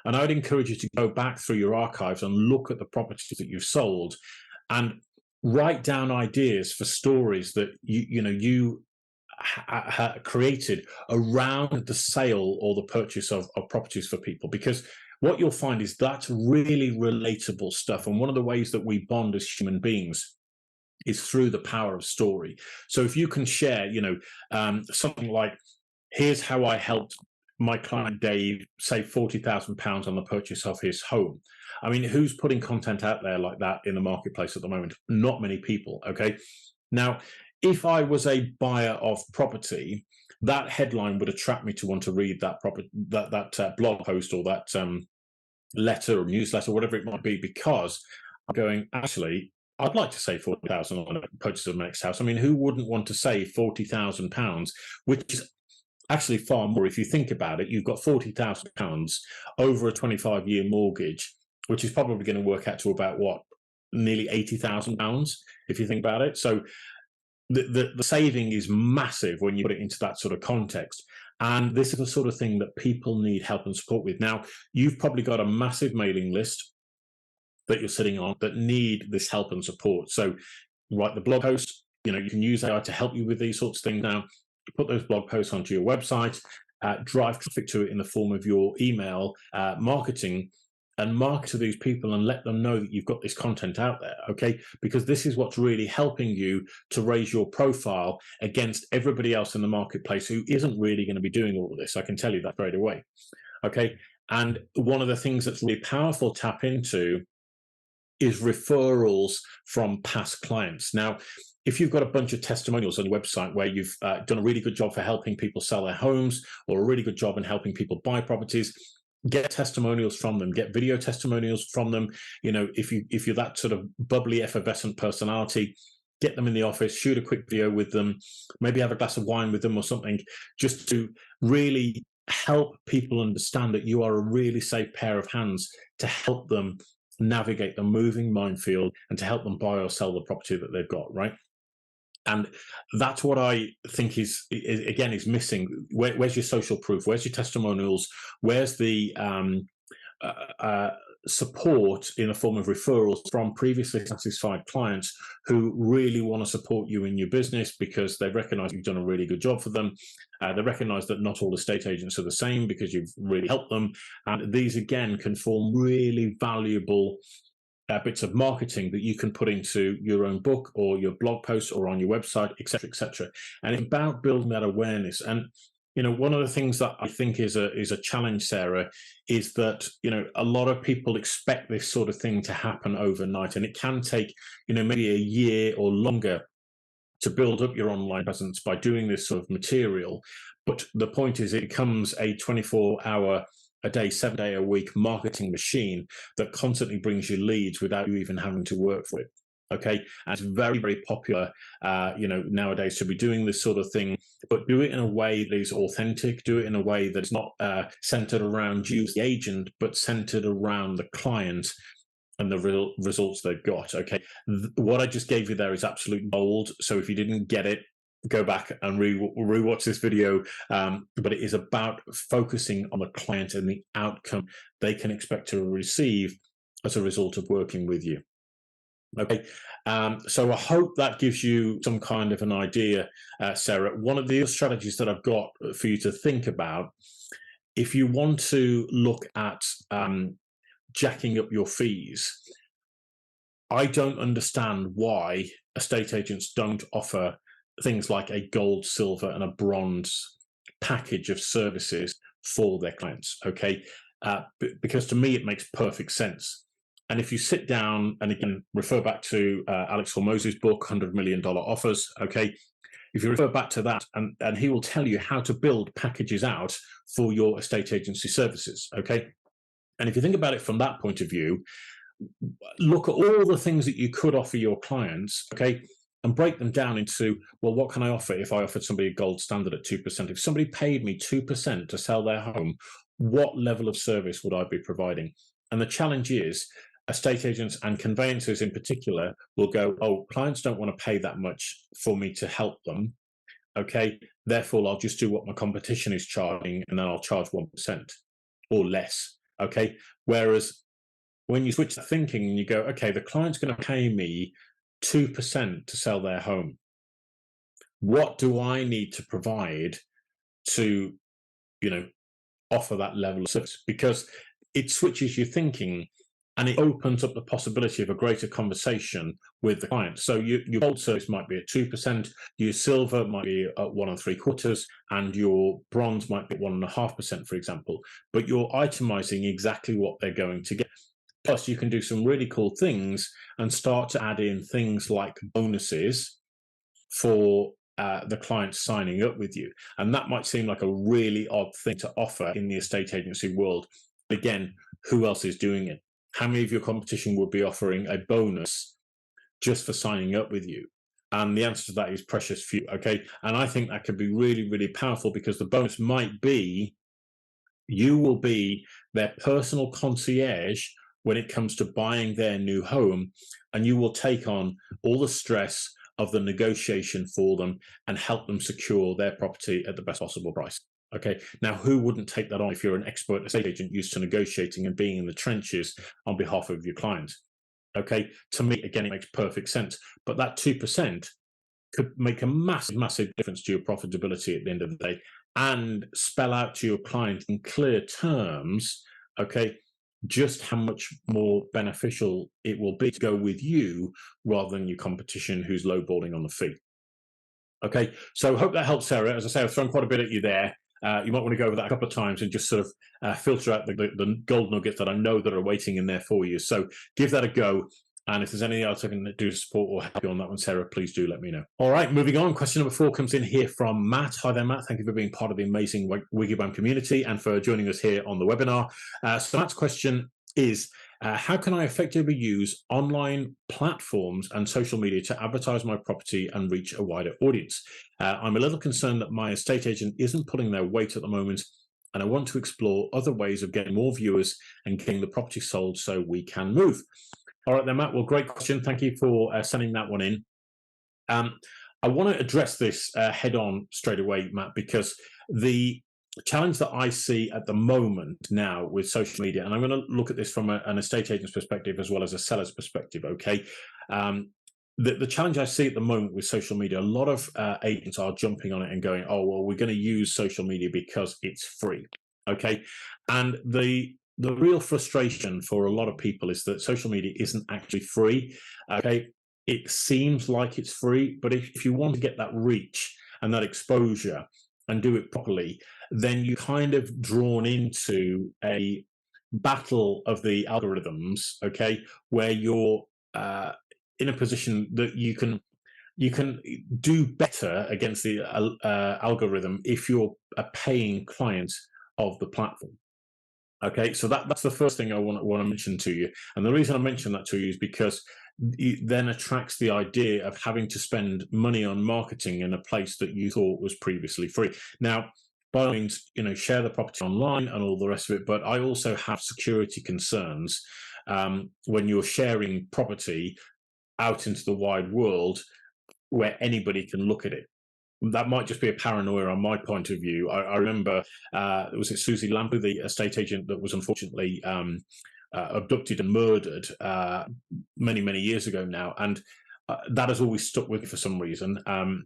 And I'd encourage you to go back through your archives and look at the properties that you've sold and write down ideas for stories that you created around the sale or the purchase of properties for people, because what you'll find is that's really relatable stuff. And one of the ways that we bond as human beings is through the power of story. So if you can share something like, here's how I helped my client Dave saved £40,000 on the purchase of his home. I mean, who's putting content out there like that in the marketplace at the moment? Not many people. Okay. Now, if I was a buyer of property, that headline would attract me to want to read that blog post or that letter or newsletter, whatever it might be, because I'm going, actually, I'd like to save 40,000 on a purchase of my next house. I mean, who wouldn't want to save £40,000, which is actually far more if you think about it. You've got £40,000 over a 25-year mortgage, which is probably going to work out to about what, nearly £80,000 if you think about it. So the saving is massive when you put it into that sort of context. And this is the sort of thing that people need help and support with. Now, you've probably got a massive mailing list that you're sitting on that need this help and support. So write the blog posts. You know, you can use AI to help you with these sorts of things. Now, put those blog posts onto your website, drive traffic to it in the form of your email marketing, and market to these people and let them know that you've got this content out there, okay? Because this is what's really helping you to raise your profile against everybody else in the marketplace who isn't really going to be doing all of this. I can tell you that straight away, okay? And one of the things that's really powerful to tap into is referrals from past clients. Now, if you've got a bunch of testimonials on your website where you've done a really good job for helping people sell their homes or a really good job in helping people buy properties, get testimonials from them, get video testimonials from them. You know, if you're that sort of bubbly, effervescent personality, get them in the office, shoot a quick video with them, maybe have a glass of wine with them or something, just to really help people understand that you are a really safe pair of hands to help them navigate the moving minefield and to help them buy or sell the property that they've got, right? And that's what I think is missing. Where's your social proof? Where's your testimonials? Where's the support in the form of referrals from previously satisfied clients who really want to support you in your business because they recognize you've done a really good job for them. They recognize that not all estate agents are the same because you've really helped them. And these, again, can form really valuable bits of marketing that you can put into your own book or your blog post or on your website, etc., etc. And it's about building that awareness. And you know, one of the things that I think is a challenge, Sarah, is that you know a lot of people expect this sort of thing to happen overnight, and it can take maybe a year or longer to build up your online presence by doing this sort of material. But the point is, it becomes a 24-hour a day, 7-day-a-week marketing machine that constantly brings you leads without you even having to work for it. Okay, and it's very, very popular, nowadays to be doing this sort of thing, but do it in a way that is authentic. Do it in a way that's not centered around you, the agent, but centered around the client and the real results they've got. Okay, what I just gave you there is absolute gold. So if you didn't get it, go back and rewatch this video, but it is about focusing on the client and the outcome they can expect to receive as a result of working with you. Okay, so I hope that gives you some kind of an idea, Sarah. One of the other strategies that I've got for you to think about, if you want to look at jacking up your fees, I don't understand why estate agents don't offer things like a gold, silver, and a bronze package of services for their clients, okay? Because to me, it makes perfect sense. And if you sit down and again, refer back to Alex Hormoz's book, $100 Million Offers, okay? If you refer back to that, and he will tell you how to build packages out for your estate agency services, okay? And if you think about it from that point of view, look at all the things that you could offer your clients, okay? And break them down into, well, what can I offer if I offered somebody a gold standard at 2%? If somebody paid me 2% to sell their home, what level of service would I be providing? And the challenge is, estate agents and conveyancers in particular will go, oh, clients don't want to pay that much for me to help them. Okay, therefore, I'll just do what my competition is charging, and then I'll charge 1% or less. Okay, whereas when you switch that thinking and you go, okay, the client's going to pay me 2% to sell their home. What do I need to provide to, offer that level of service? Because it switches your thinking and it opens up the possibility of a greater conversation with the client. So your gold service might be at 2%, your silver might be at 1.75%, and your bronze might be at 1.5%, for example. But you're itemizing exactly what they're going to get. Plus, you can do some really cool things and start to add in things like bonuses for the client signing up with you. And that might seem like a really odd thing to offer in the estate agency world. Again, who else is doing it? How many of your competition would be offering a bonus just for signing up with you? And the answer to that is precious few, okay? And I think that could be really, really powerful, because the bonus might be you will be their personal concierge when it comes to buying their new home, and you will take on all the stress of the negotiation for them and help them secure their property at the best possible price. Okay. Now, who wouldn't take that on if you're an expert estate agent used to negotiating and being in the trenches on behalf of your clients? Okay. To me, again, it makes perfect sense. But that 2% could make a massive, massive difference to your profitability at the end of the day, and spell out to your client in clear terms, okay, just how much more beneficial it will be to go with you rather than your competition who's lowballing on the fee. Okay, so hope that helps, Sarah. As I say, I've thrown quite a bit at you there. You might want to go over that a couple of times and just sort of filter out the gold nuggets that I know that are waiting in there for you. So give that a go. And if there's anything else I can do to support or help you on that one, Sarah, please do let me know. All right, moving on. Question number 4 comes in here from Matt. Hi there, Matt. Thank you for being part of the amazing WiggyWam community and for joining us here on the webinar. So Matt's question is, how can I effectively use online platforms and social media to advertise my property and reach a wider audience? I'm a little concerned that my estate agent isn't pulling their weight at the moment, and I want to explore other ways of getting more viewers and getting the property sold so we can move. All right then, Matt. Well, great question. Thank you for sending that one in. I want to address this head on straight away, Matt, because the challenge that I see at the moment now with social media, and I'm going to look at this from an estate agent's perspective as well as a seller's perspective, okay? The challenge I see at the moment with social media, a lot of agents are jumping on it and going, oh, well, we're going to use social media because it's free, okay? And the real frustration for a lot of people is that social media isn't actually free, okay? It seems like it's free, but if you want to get that reach and that exposure and do it properly, then you're kind of drawn into a battle of the algorithms, okay, where you're in a position that you can do better against the algorithm if you're a paying client of the platform. Okay, so that's the first thing I want to mention to you. And the reason I mention that to you is because it then attracts the idea of having to spend money on marketing in a place that you thought was previously free. Now, by all means, share the property online and all the rest of it, but I also have security concerns when you're sharing property out into the wide world where anybody can look at it. That might just be a paranoia on my point of view. I remember, was it Susie Lampley, the estate agent that was unfortunately abducted and murdered many, many years ago now. And that has always stuck with me for some reason. And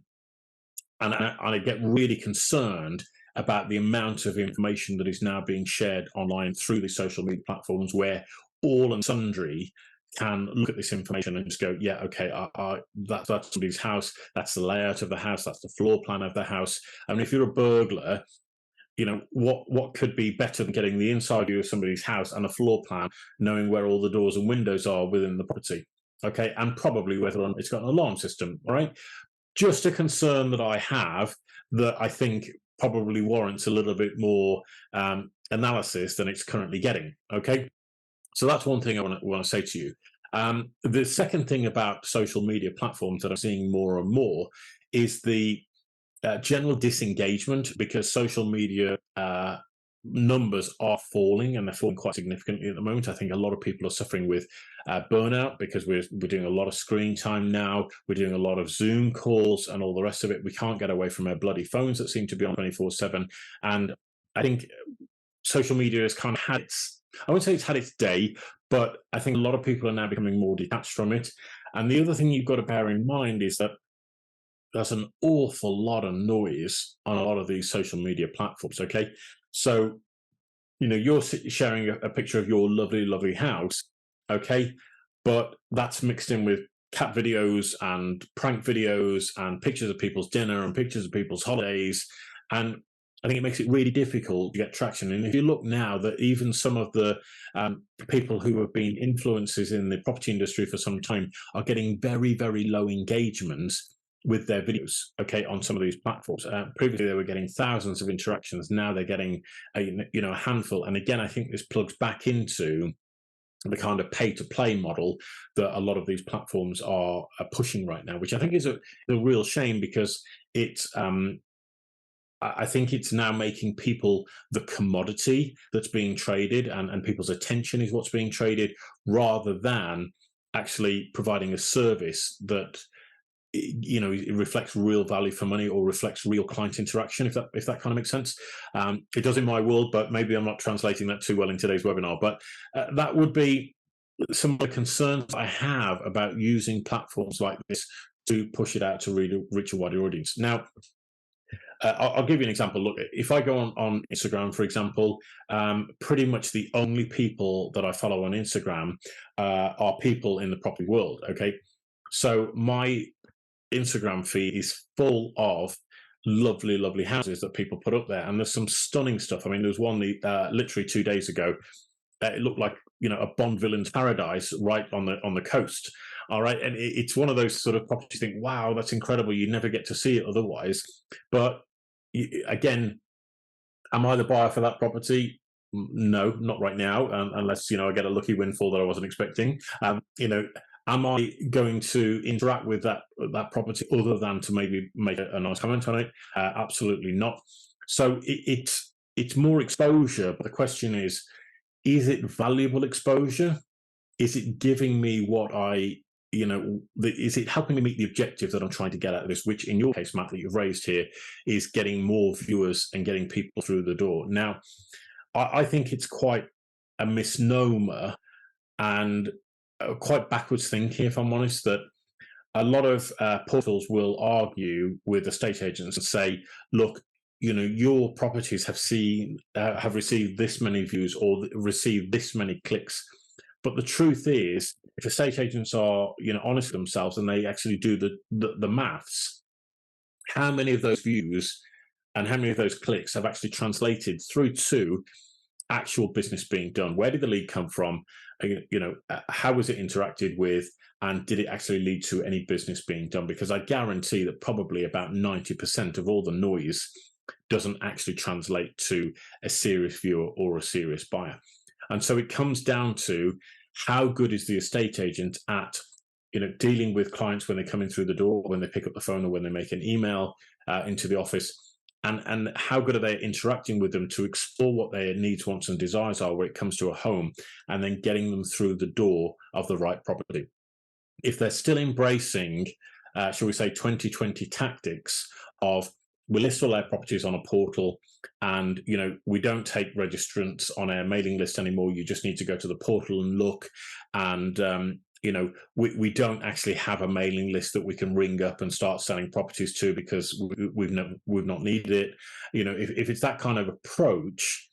I get really concerned about the amount of information that is now being shared online through the social media platforms, where all and sundry can look at this information and just go, yeah, okay, that's somebody's house, that's the layout of the house, that's the floor plan of the house. I mean, if you're a burglar, what could be better than getting the inside view of somebody's house and a floor plan, knowing where all the doors and windows are within the property, okay, and probably whether or not it's got an alarm system, all right? Just a concern that I have that I think probably warrants a little bit more analysis than it's currently getting, okay? So that's one thing I want to say to you. The second thing about social media platforms that I'm seeing more and more is the general disengagement, because social media numbers are falling, and they're falling quite significantly at the moment. I think a lot of people are suffering with burnout because we're doing a lot of screen time now. We're doing a lot of Zoom calls and all the rest of it. We can't get away from our bloody phones that seem to be on 24/7. And I think social media has kind of had I won't say it's had its day, but I think a lot of people are now becoming more detached from it. And the other thing you've got to bear in mind is that there's an awful lot of noise on a lot of these social media platforms, okay? So, you're sharing a picture of your lovely, lovely house, okay, but that's mixed in with cat videos and prank videos and pictures of people's dinner and pictures of people's holidays. And I think it makes it really difficult to get traction. And if you look now, that even some of the people who have been influencers in the property industry for some time are getting very, very low engagement with their videos, okay, on some of these platforms. Previously, they were getting thousands of interactions. Now they're getting a handful. And again, I think this plugs back into the kind of pay-to-play model that a lot of these platforms are pushing right now, which I think is a real shame, because it's I think it's now making people the commodity that's being traded, and people's attention is what's being traded, rather than actually providing a service that it reflects real value for money, or reflects real client interaction, if that kind of makes sense. It does in my world, but maybe I'm not translating that too well in today's webinar. But that would be some of the concerns I have about using platforms like this to push it out to reach a wider audience. Now, I'll give you an example. Look, if I go on Instagram, for example, pretty much the only people that I follow on Instagram are people in the property world. Okay, so my Instagram feed is full of lovely, lovely houses that people put up there, and there's some stunning stuff. I mean, there was one literally 2 days ago. It looked like a Bond villain's paradise right on the coast. All right, and it's one of those sort of properties you think, wow, that's incredible. You never get to see it otherwise. But again, am I the buyer for that property? No, not right now, unless I get a lucky windfall that I wasn't expecting. Am I going to interact with that property other than to maybe make a nice comment on it? Absolutely not. So it's more exposure, but the question is it valuable exposure? Is it giving me what is it helping me meet the objective that I'm trying to get out of this, which in your case, Matt, that you've raised here, is getting more viewers and getting people through the door? Now, I think it's quite a misnomer and quite backwards thinking, if I'm honest, that a lot of portals will argue with estate agents and say, look, your properties have received this many views or received this many clicks. But the truth is, if estate agents are honest with themselves and they actually do the maths, how many of those views and how many of those clicks have actually translated through to actual business being done? Where did the lead come from? How was it interacted with, and did it actually lead to any business being done? Because I guarantee that probably about 90% of all the noise doesn't actually translate to a serious viewer or a serious buyer. And so it comes down to how good is the estate agent at dealing with clients when they come in through the door, when they pick up the phone, or when they make an email into the office, and how good are they interacting with them to explore what their needs, wants, and desires are when it comes to a home, and then getting them through the door of the right property. If they're still embracing, shall we say, 2020 tactics of, we list all our properties on a portal, and we don't take registrants on our mailing list anymore. You just need to go to the portal and look, and we don't actually have a mailing list that we can ring up and start selling properties to, because we've not needed it. If it's that kind of approach,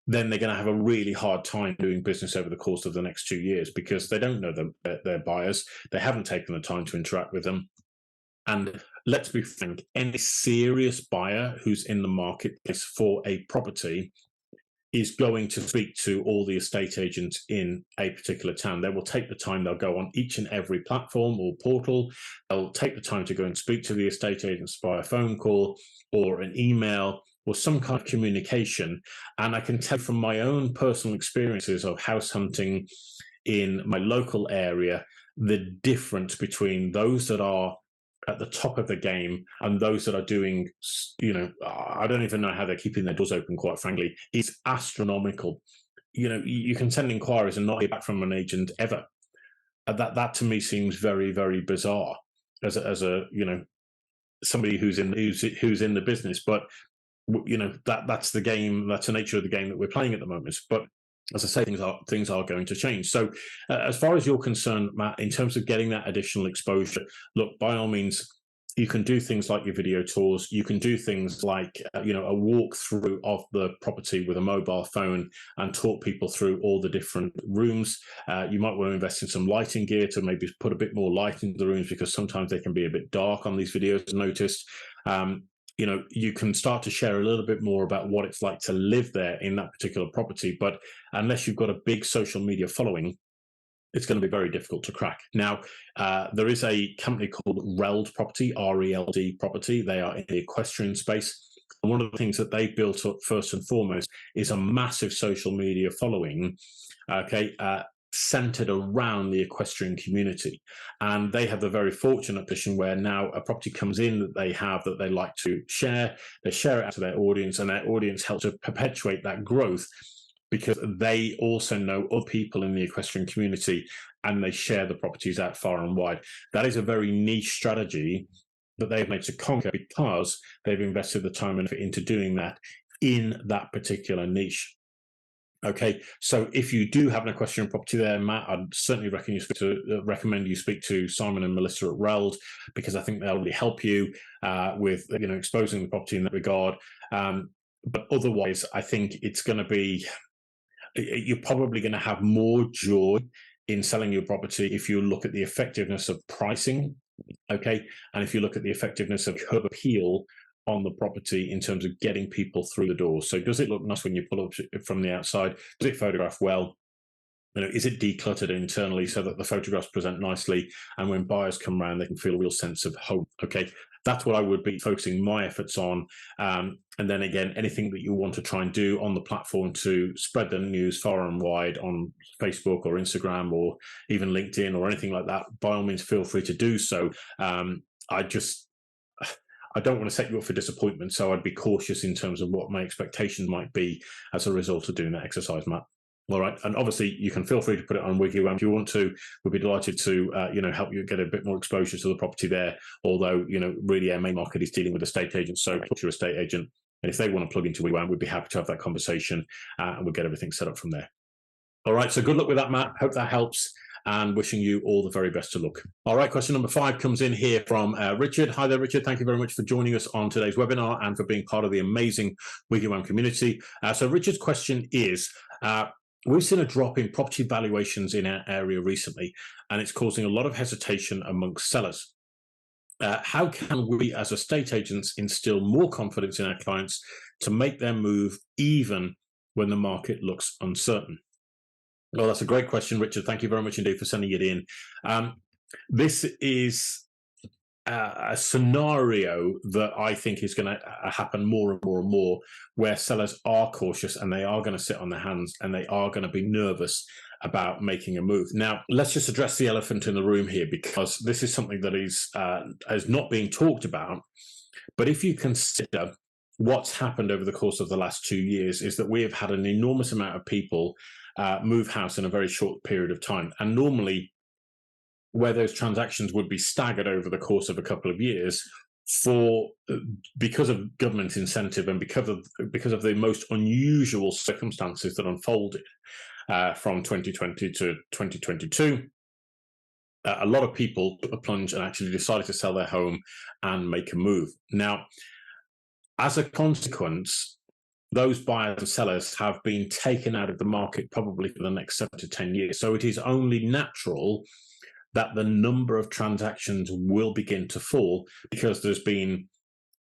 then they're going to have a really hard time doing business over the course of the next 2 years, because they don't know their buyers. They haven't taken the time to interact with them. And let's be frank, any serious buyer who's in the marketplace for a property is going to speak to all the estate agents in a particular town. They will take the time. They'll go on each and every platform or portal. They'll take the time to go and speak to the estate agents by a phone call or an email or some kind of communication. And I can tell from my own personal experiences of house hunting in my local area, the difference between those that are at the top of the game and those that are doing, I don't even know how they're keeping their doors open, quite frankly, is astronomical. You can send inquiries and not hear back from an agent ever. That to me seems very, very bizarre as a somebody who's in the business. But that's the game. That's the nature of the game that we're playing at the moment. But as I say, things are going to change. So as far as you're concerned, Matt, in terms of getting that additional exposure, look, by all means, you can do things like your video tours. You can do things like, a walkthrough of the property with a mobile phone and talk people through all the different rooms. You might want to invest in some lighting gear to maybe put a bit more light into the rooms, because sometimes they can be a bit dark on these videos, noticed. You can start to share a little bit more about what it's like to live there in that particular property. But unless you've got a big social media following, it's going to be very difficult to crack. Now, there is a company called Reld Property, RELD Property. They are in the equestrian space. And one of the things that they built up first and foremost is a massive social media following, centered around the equestrian community. And they have the very fortunate position where now a property comes in that they have that they like to share. They share it out to their audience, and their audience helps to perpetuate that growth, because they also know other people in the equestrian community, and they share the properties out far and wide. That is a very niche strategy that they've made to conquer, because they've invested the time and effort into doing that in that particular niche. Okay, so if you do have an equestrian property there, Matt, I'd certainly recommend you speak to Simon and Melissa at Reld, because I think they'll really help you with exposing the property in that regard. But otherwise, I think it's going to be, you're probably going to have more joy in selling your property if you look at the effectiveness of pricing, okay, and if you look at the effectiveness of curb appeal on the property in terms of getting people through the door. So does it look nice when you pull up from the outside? Does it photograph well? Is it decluttered internally so that the photographs present nicely, and when buyers come around, they can feel a real sense of home? Okay, that's what I would be focusing my efforts on. And then again, anything that you want to try and do on the platform to spread the news far and wide on Facebook or Instagram or even LinkedIn or anything like that, by all means, feel free to do so. I don't want to set you up for disappointment, so I'd be cautious in terms of what my expectations might be as a result of doing that exercise, Matt. All right, and obviously you can feel free to put it on WiggyWam if you want to. We'd be delighted to help you get a bit more exposure to the property there. Although really our main market is dealing with estate agents, so talk to your estate agent, and if they want to plug into WiggyWam, we'd be happy to have that conversation, and we'll get everything set up from there. All right, so good luck with that, Matt. Hope that helps, and wishing you all the very best of luck. All right, question number 5 comes in here from Richard. Hi there, Richard. Thank you very much for joining us on today's webinar and for being part of the amazing WiggyWam community. So Richard's question is, we've seen a drop in property valuations in our area recently, and it's causing a lot of hesitation amongst sellers. How can we as estate agents instill more confidence in our clients to make their move even when the market looks uncertain? Well, that's a great question, Richard. Thank you very much indeed for sending it in. This is a scenario that I think is going to happen more and more and more, where sellers are cautious and they are going to sit on their hands and they are going to be nervous about making a move. Now, let's just address the elephant in the room here, because this is something that is not being talked about. But if you consider what's happened over the course of the last 2 years, is that we have had an enormous amount of people move house in a very short period of time. And normally, where those transactions would be staggered over the course of a couple of years, because of government incentive and because of the most unusual circumstances that unfolded from 2020 to 2022, a lot of people took a plunge and actually decided to sell their home and make a move. Now, as a consequence, those buyers and sellers have been taken out of the market probably for the next 7 to 10 years. So it is only natural that the number of transactions will begin to fall, because there's been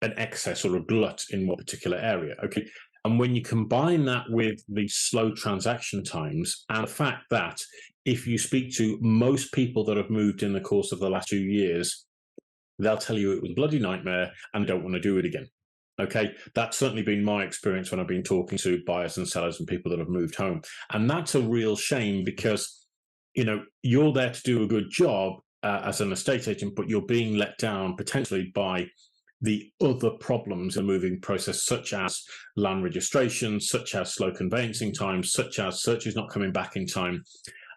an excess or a glut in one particular area. Okay, and when you combine that with the slow transaction times and the fact that if you speak to most people that have moved in the course of the last 2 years, they'll tell you it was a bloody nightmare and don't want to do it again. Okay, that's certainly been my experience when I've been talking to buyers and sellers and people that have moved home. And that's a real shame, because you're there to do a good job as an estate agent, but you're being let down potentially by the other problems in the moving process, such as land registration, such as slow conveyancing times, such as searches not coming back in time.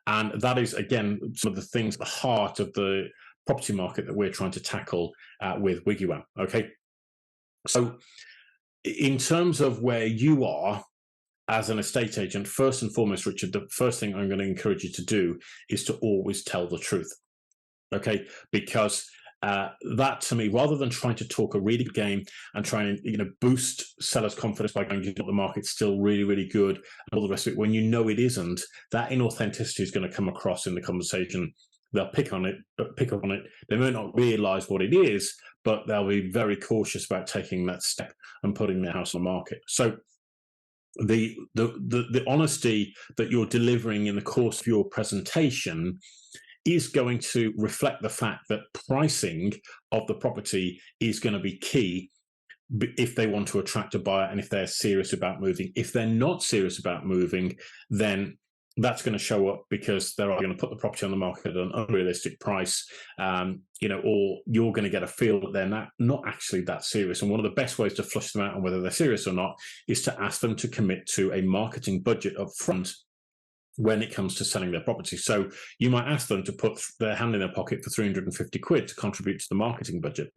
And that is, again, some of the things at the heart of the property market that we're trying to tackle with WiggyWam. Okay, so in terms of where you are as an estate agent, first and foremost, Richard, the first thing I'm going to encourage you to do is to always tell the truth. Okay, because That to me, rather than trying to talk a really good game and try and boost sellers' confidence by going, the market's still really, really good and all the rest of it, when you know it isn't, that inauthenticity is going to come across in the conversation. They'll pick up on it. They may not realize what it is, but they'll be very cautious about taking that step and putting their house on the market. So the honesty that you're delivering in the course of your presentation is going to reflect the fact that pricing of the property is going to be key if they want to attract a buyer and if they're serious about moving. If they're not serious about moving, then that's going to show up because they're going to put the property on the market at an unrealistic price, or you're going to get a feel that they're not actually that serious. And one of the best ways to flush them out on whether they're serious or not is to ask them to commit to a marketing budget up front when it comes to selling their property. So you might ask them to put their hand in their pocket for 350 quid to contribute to the marketing budget.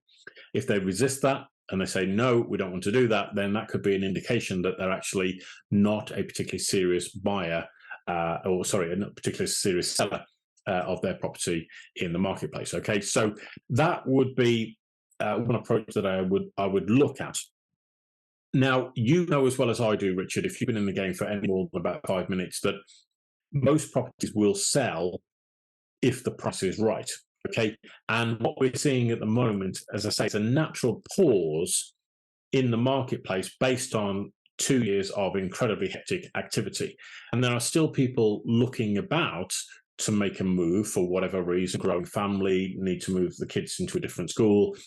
If they resist that and they say, no, we don't want to do that, then that could be an indication that they're actually not a particularly serious buyer, a particularly serious seller of their property in the marketplace. Okay, so that would be one approach that I would look at. Now, you know as well as I do, Richard, if you've been in the game for any more than about 5 minutes, that most properties will sell if the price is right. Okay, and what we're seeing at the moment, as I say, is a natural pause in the marketplace based on 2 years of incredibly hectic activity. And there are still people looking about to make a move for whatever reason, growing family, need to move the kids into a different school,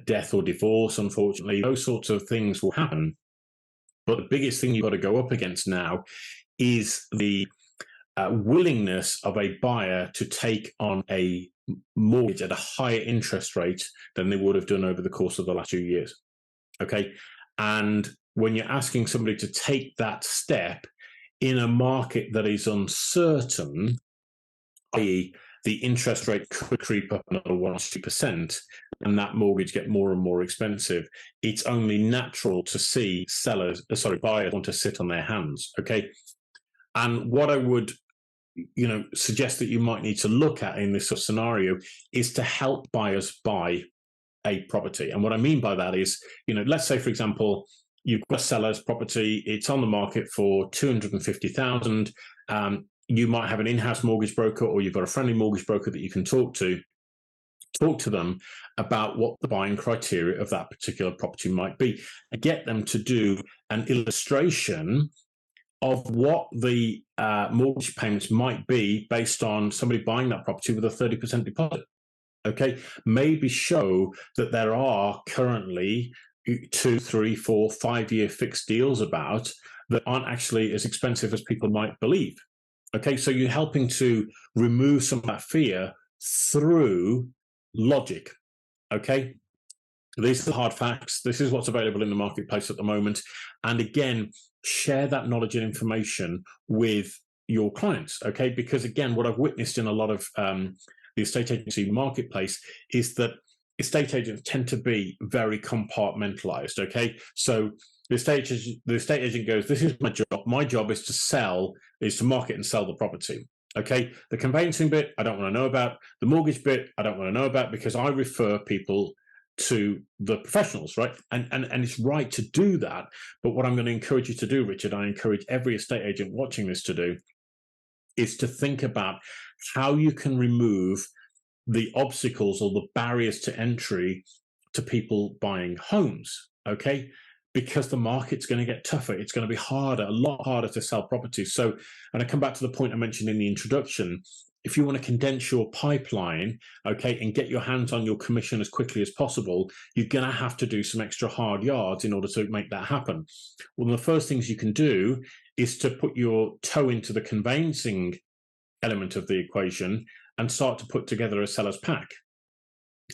death or divorce, unfortunately, those sorts of things will happen. But the biggest thing you've got to go up against now is the willingness of a buyer to take on a mortgage at a higher interest rate than they would have done over the course of the last 2 years. Okay. And when you're asking somebody to take that step in a market that is uncertain, i.e., the interest rate could creep up another 1 or 2%, and that mortgage get more and more expensive, it's only natural to see buyers want to sit on their hands. Okay. And what I would suggest that you might need to look at in this sort of scenario is to help buyers buy a property. And what I mean by that is, let's say, for example, you've got a seller's property, it's on the market for 250,000. You might have an in-house mortgage broker, or you've got a friendly mortgage broker that you can talk to them about what the buying criteria of that particular property might be, and get them to do an illustration of what the mortgage payments might be based on somebody buying that property with a 30% deposit. Okay, maybe show that there are currently 2, 3, 4, 5-year fixed deals about that aren't actually as expensive as people might believe. Okay, so you're helping to remove some of that fear through logic. Okay, these are the hard facts. This is what's available in the marketplace at the moment. And again, share that knowledge and information with your clients. Okay, because again, what I've witnessed in a lot of the estate agency marketplace is that estate agents tend to be very compartmentalized. Okay, so the estate agent goes, this is my job. My job is to market and sell the property. Okay, the conveyancing bit, I don't want to know about. The mortgage bit, I don't want to know about, because I refer people to the professionals, right? And it's right to do that. But what I'm going to encourage you to do, Richard, I encourage every estate agent watching this to do, is to think about how you can remove the obstacles or the barriers to entry to people buying homes. Okay, because the market's going to get tougher. It's going to be harder, a lot harder to sell properties. So, and I come back to the point I mentioned in the introduction, if you want to condense your pipeline, okay, and get your hands on your commission as quickly as possible, you're going to have to do some extra hard yards in order to make that happen. One of the first things you can do is to put your toe into the conveyancing element of the equation and start to put together a seller's pack.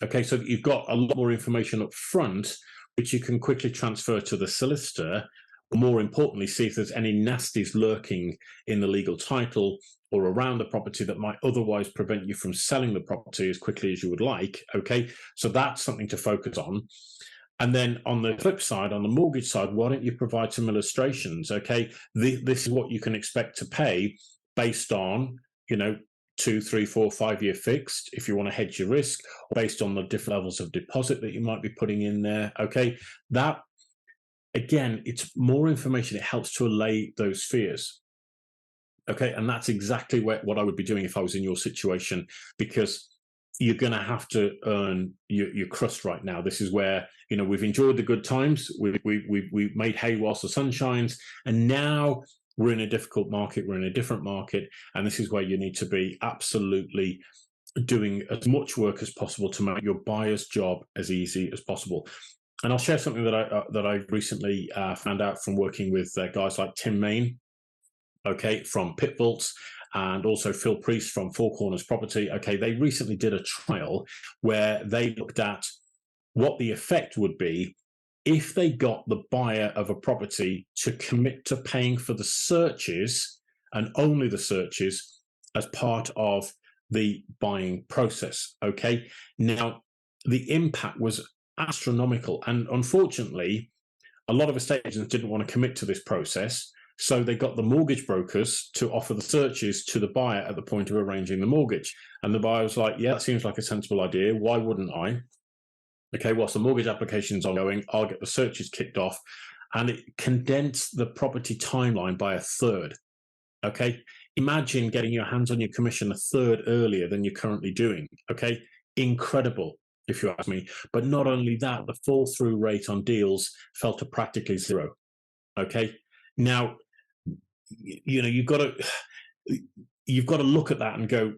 Okay, so you've got a lot more information up front, which you can quickly transfer to the solicitor, or more importantly, see if there's any nasties lurking in the legal title or around the property that might otherwise prevent you from selling the property as quickly as you would like. Okay, so that's something to focus on. And then on the flip side, on the mortgage side, why don't you provide some illustrations? Okay, this is what you can expect to pay based on, 2, 3, 4, 5-year fixed if you want to hedge your risk, or based on the different levels of deposit that you might be putting in there. Okay, that again, it's more information. It helps to allay those fears. Okay, and that's exactly what I would be doing if I was in your situation, because you're going to have to earn your crust right now. This is where, you know, we've enjoyed the good times. We've made hay whilst the sun shines, and now we're in a difficult market. We're in a different market, and this is where you need to be absolutely doing as much work as possible to make your buyer's job as easy as possible. And I'll share something that I recently found out from working with guys like Tim Main, okay, from Pit Vaults, and also Phil Priest from Four Corners Property. Okay, they recently did a trial where they looked at what the effect would be if they got the buyer of a property to commit to paying for the searches, and only the searches, as part of the buying process. Okay, now the impact was astronomical, and unfortunately a lot of estate agents didn't want to commit to this process, so they got the mortgage brokers to offer the searches to the buyer at the point of arranging the mortgage. And the buyer was like, yeah, that seems like a sensible idea, why wouldn't I? Okay, whilst the mortgage application's ongoing, I'll get the searches kicked off, and it condensed the property timeline by a third. Okay, imagine getting your hands on your commission a third earlier than you're currently doing. Okay, incredible, if you ask me. But not only that, the fall through rate on deals fell to practically zero. Okay, now, you know, you've got to look at that and go,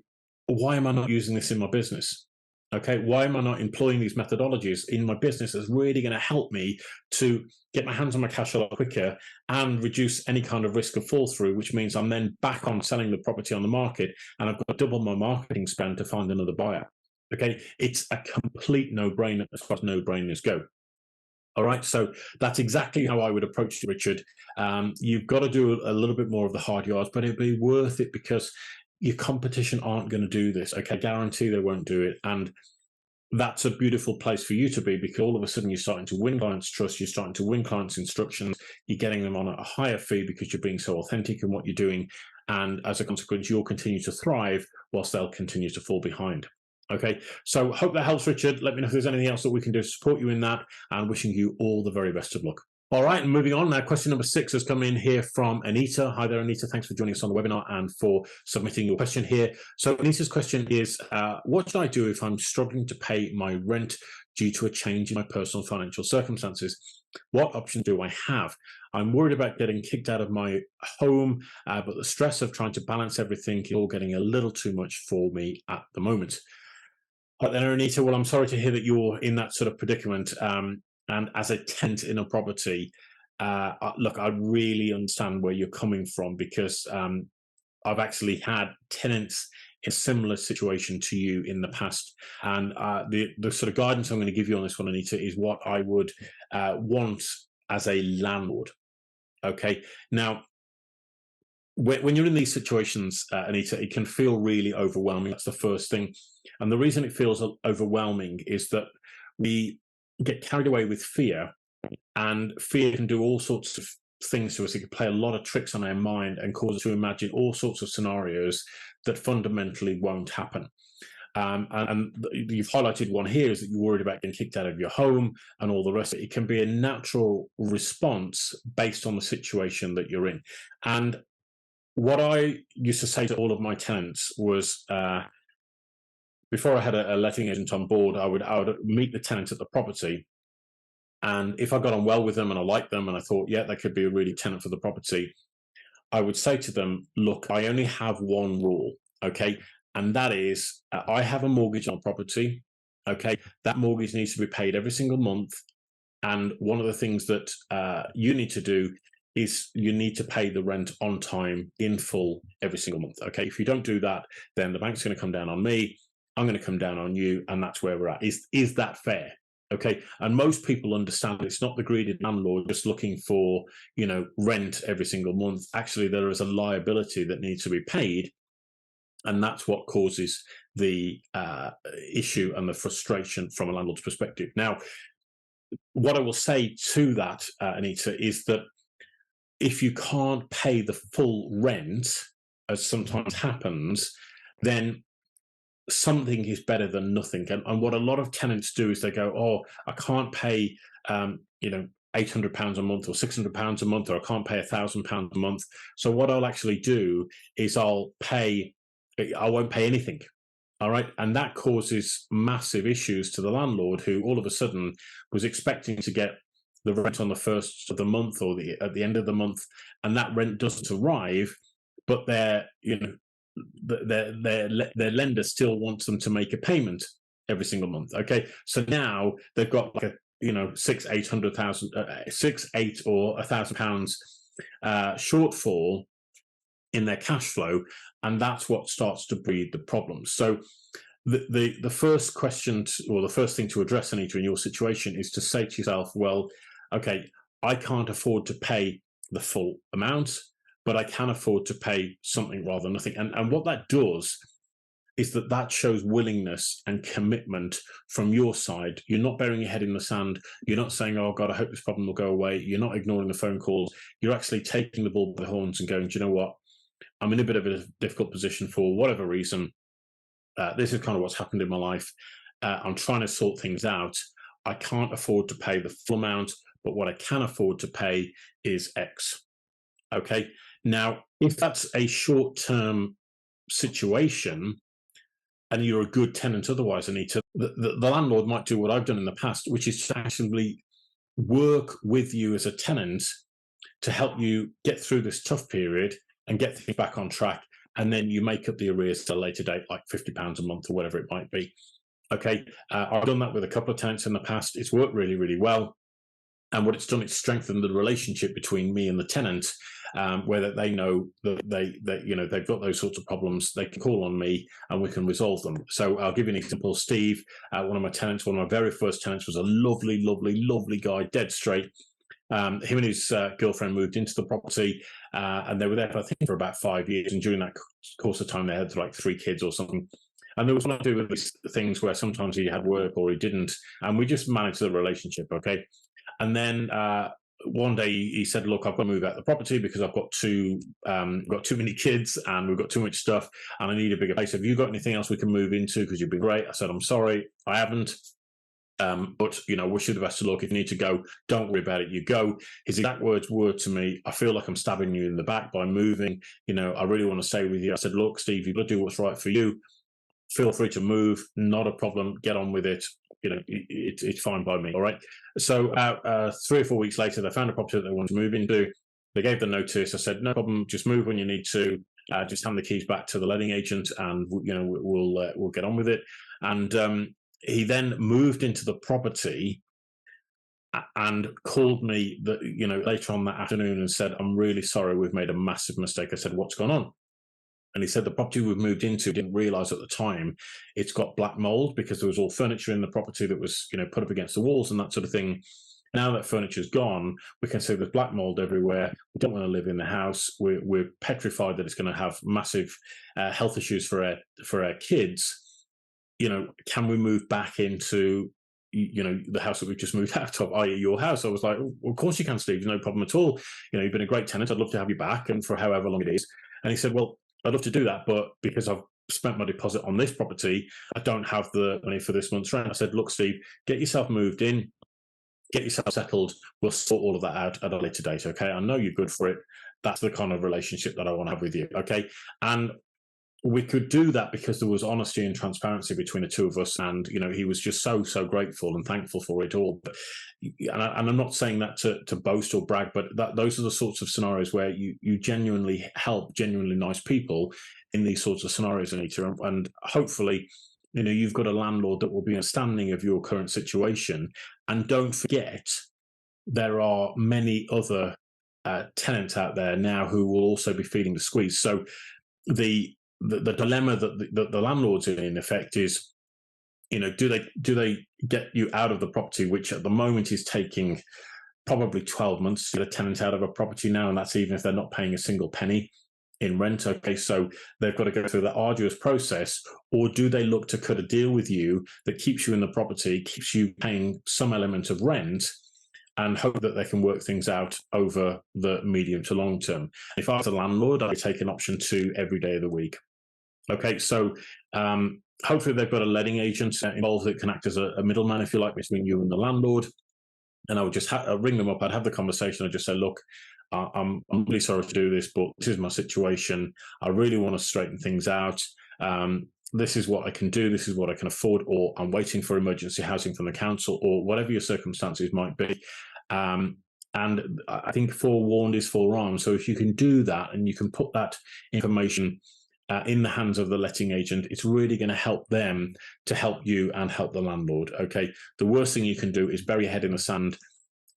why am I not using this in my business? Okay, why am I not employing these methodologies in my business that's really going to help me to get my hands on my cash a lot quicker and reduce any kind of risk of fall through, which means I'm then back on selling the property on the market, and I've got to double my marketing spend to find another buyer. Okay, it's a complete no-brainer as far as no-brainers go. All right, so that's exactly how I would approach it, Richard. You've got to do a little bit more of the hard yards, but it'll be worth it because your competition aren't going to do this. Okay, I guarantee they won't do it. And that's a beautiful place for you to be, because all of a sudden you're starting to win clients' trust, you're starting to win clients' instructions, you're getting them on a higher fee because you're being so authentic in what you're doing. And as a consequence, you'll continue to thrive whilst they'll continue to fall behind. Okay, so hope that helps, Richard. Let me know if there's anything else that we can do to support you in that, and wishing you all the very best of luck. All right, and moving on now, question number 6 has come in here from Anita. Hi there, Anita. Thanks for joining us on the webinar and for submitting your question here. So Anita's question is, what should I do if I'm struggling to pay my rent due to a change in my personal financial circumstances? What option do I have? I'm worried about getting kicked out of my home, but the stress of trying to balance everything is all getting a little too much for me at the moment. Right then, Anita, well, I'm sorry to hear that you're in that sort of predicament. And as a tenant in a property, look, I really understand where you're coming from, because I've actually had tenants in a similar situation to you in the past. And the sort of guidance I'm going to give you on this one, Anita, is what I would want as a landlord. Okay, now, when you're in these situations, Anita, it can feel really overwhelming. That's the first thing. And the reason it feels overwhelming is that we get carried away with fear, and fear can do all sorts of things to us. It can play a lot of tricks on our mind and cause us to imagine all sorts of scenarios that fundamentally won't happen. And you've highlighted one here, is that you're worried about getting kicked out of your home and all the rest of it. It can be a natural response based on the situation that you're in. And what I used to say to all of my tenants was, before I had a letting agent on board, I would meet the tenant at the property, and if I got on well with them and I liked them and I thought, yeah, that could be a really tenant for the property, I would say to them, look, I only have one rule, okay, and that is, I have a mortgage on property, okay, that mortgage needs to be paid every single month, and one of the things that you need to do is you need to pay the rent on time in full every single month. Okay, if you don't do that, then the bank's going to come down on me, I'm going to come down on you, and that's where we're at. Is that fair? Okay, and most people understand it's not the greedy landlord just looking for, you know, rent every single month. Actually, there is a liability that needs to be paid, and that's what causes the issue and the frustration from a landlord's perspective. Now, what I will say to that, Anita, is that if you can't pay the full rent, as sometimes happens, then something is better than nothing. And what a lot of tenants do is they go, oh, I can't pay, £800 a month or £600 a month, or I can't pay £1,000 a month. So what I'll actually do is I won't pay anything. All right. And that causes massive issues to the landlord, who all of a sudden was expecting to get the rent on the first of the month or at the end of the month, and that rent doesn't arrive, but their lender still wants them to make a payment every single month. Okay. So now they've got like a, six, eight or £1,000 shortfall in their cash flow, and that's what starts to breed the problems. So the first question or the first thing to address, Anita, in your situation is to say to yourself, well, okay, I can't afford to pay the full amount, but I can afford to pay something rather than nothing. And what that does is that shows willingness and commitment from your side. You're not burying your head in the sand. You're not saying, oh, God, I hope this problem will go away. You're not ignoring the phone calls. You're actually taking the bull by the horns and going, do you know what? I'm in a bit of a difficult position for whatever reason. This is kind of what's happened in my life. I'm trying to sort things out. I can't afford to pay the full amount, but what I can afford to pay is X. Okay. Now, if that's a short-term situation and you're a good tenant otherwise, Anita, the landlord might do what I've done in the past, which is to actually work with you as a tenant to help you get through this tough period and get things back on track. And then you make up the arrears at a later date, like £50 a month or whatever it might be. Okay. I've done that with a couple of tenants in the past. It's worked really, really well. And what it's done, it's strengthened the relationship between me and the tenant, where they know that they've got those sorts of problems. They can call on me and we can resolve them. So I'll give you an example. Steve, one of my tenants, one of my very first tenants, was a lovely, lovely, lovely guy, dead straight. Him and his girlfriend moved into the property, and they were there, I think, for about 5 years. And during that course of time, they had like 3 kids or something. And there was one to do with these things where sometimes he had work or he didn't, and we just managed the relationship. Okay. And then one day he said, look, I've got to move out the property because I've got too many kids and we've got too much stuff and I need a bigger place. Have you got anything else we can move into? Because you'd be great. I said, I'm sorry, I haven't. But, wish you the best of luck. If you need to go, don't worry about it. You go. His exact words were to me, I feel like I'm stabbing you in the back by moving. I really want to stay with you. I said, look, Steve, you've got to do what's right for you. Feel free to move. Not a problem. Get on with it. It's fine by me. All right. So 3 or 4 weeks later, they found a property that they wanted to move into. They gave the notice. I said, no problem. Just move when you need to. Just hand the keys back to the letting agent, and we'll get on with it. And he then moved into the property and called me later on that afternoon and said, I'm really sorry, we've made a massive mistake. I said, what's gone on? And he said the property we've moved into, didn't realize at the time, it's got black mold because there was all furniture in the property that was put up against the walls and that sort of thing. Now that furniture's gone, we can see there's black mold everywhere. We don't want to live in the house. We're petrified that it's going to have massive health issues for our kids. Can we move back into the house that we've just moved out of, i.e. your house? I was like, well, of course you can, Steve, no problem at all. You've been a great tenant. I'd love to have you back, and for however long it is. And he said, well, I'd love to do that, but because I've spent my deposit on this property, I don't have the money for this month's rent. I said, look, Steve, get yourself moved in, get yourself settled. We'll sort all of that out at a later date. Okay. I know you're good for it. That's the kind of relationship that I want to have with you. Okay. And we could do that because there was honesty and transparency between the two of us. And, he was just so grateful and thankful for it all. And I'm not saying that to boast or brag, but those are the sorts of scenarios where you genuinely help genuinely nice people in these sorts of scenarios, Anita. And hopefully, you've got a landlord that will be understanding of your current situation. And don't forget, there are many other tenants out there now who will also be feeling the squeeze. So the dilemma that the landlord's in effect is, do they get you out of the property, which at the moment is taking probably 12 months to get a tenant out of a property now, and that's even if they're not paying a single penny in rent. Okay, so they've got to go through that arduous process. Or do they look to cut a deal with you that keeps you in the property, keeps you paying some element of rent, and hope that they can work things out over the medium to long term? If I was a landlord, I'd take an option 2 every day of the week. Okay, so hopefully they've got a letting agent involved that can act as a middleman, if you like, between you and the landlord. And I would just ring them up. I'd have the conversation. I'd just say, look, I'm really sorry to do this, but this is my situation. I really want to straighten things out. This is what I can do. This is what I can afford, or I'm waiting for emergency housing from the council, or whatever your circumstances might be. And I think forewarned is forearmed. So if you can do that and you can put that information in the hands of the letting agent, it's really going to help them to help you and help the landlord. Okay, the worst thing you can do is bury your head in the sand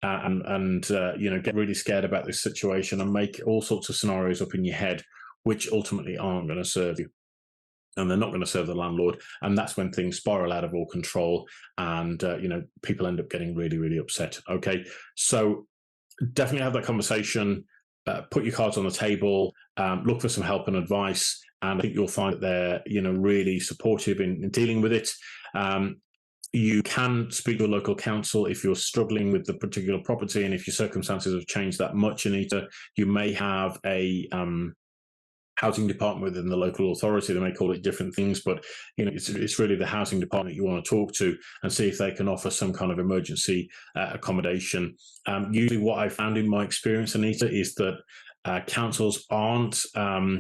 and get really scared about this situation and make all sorts of scenarios up in your head, which ultimately aren't going to serve you. And they're not going to serve the landlord, and that's when things spiral out of all control, and people end up getting really, really upset. Okay, so definitely have that conversation. Put your cards on the table. Look for some help and advice, and I think you'll find that they're really supportive in dealing with it. You can speak to a local council if you're struggling with the particular property, and if your circumstances have changed that much, Anita, you may have a housing department within the local authority. They may call it different things, but it's really the housing department you want to talk to and see if they can offer some kind of emergency accommodation. Usually what I found in my experience, Anita, is that councils aren't, how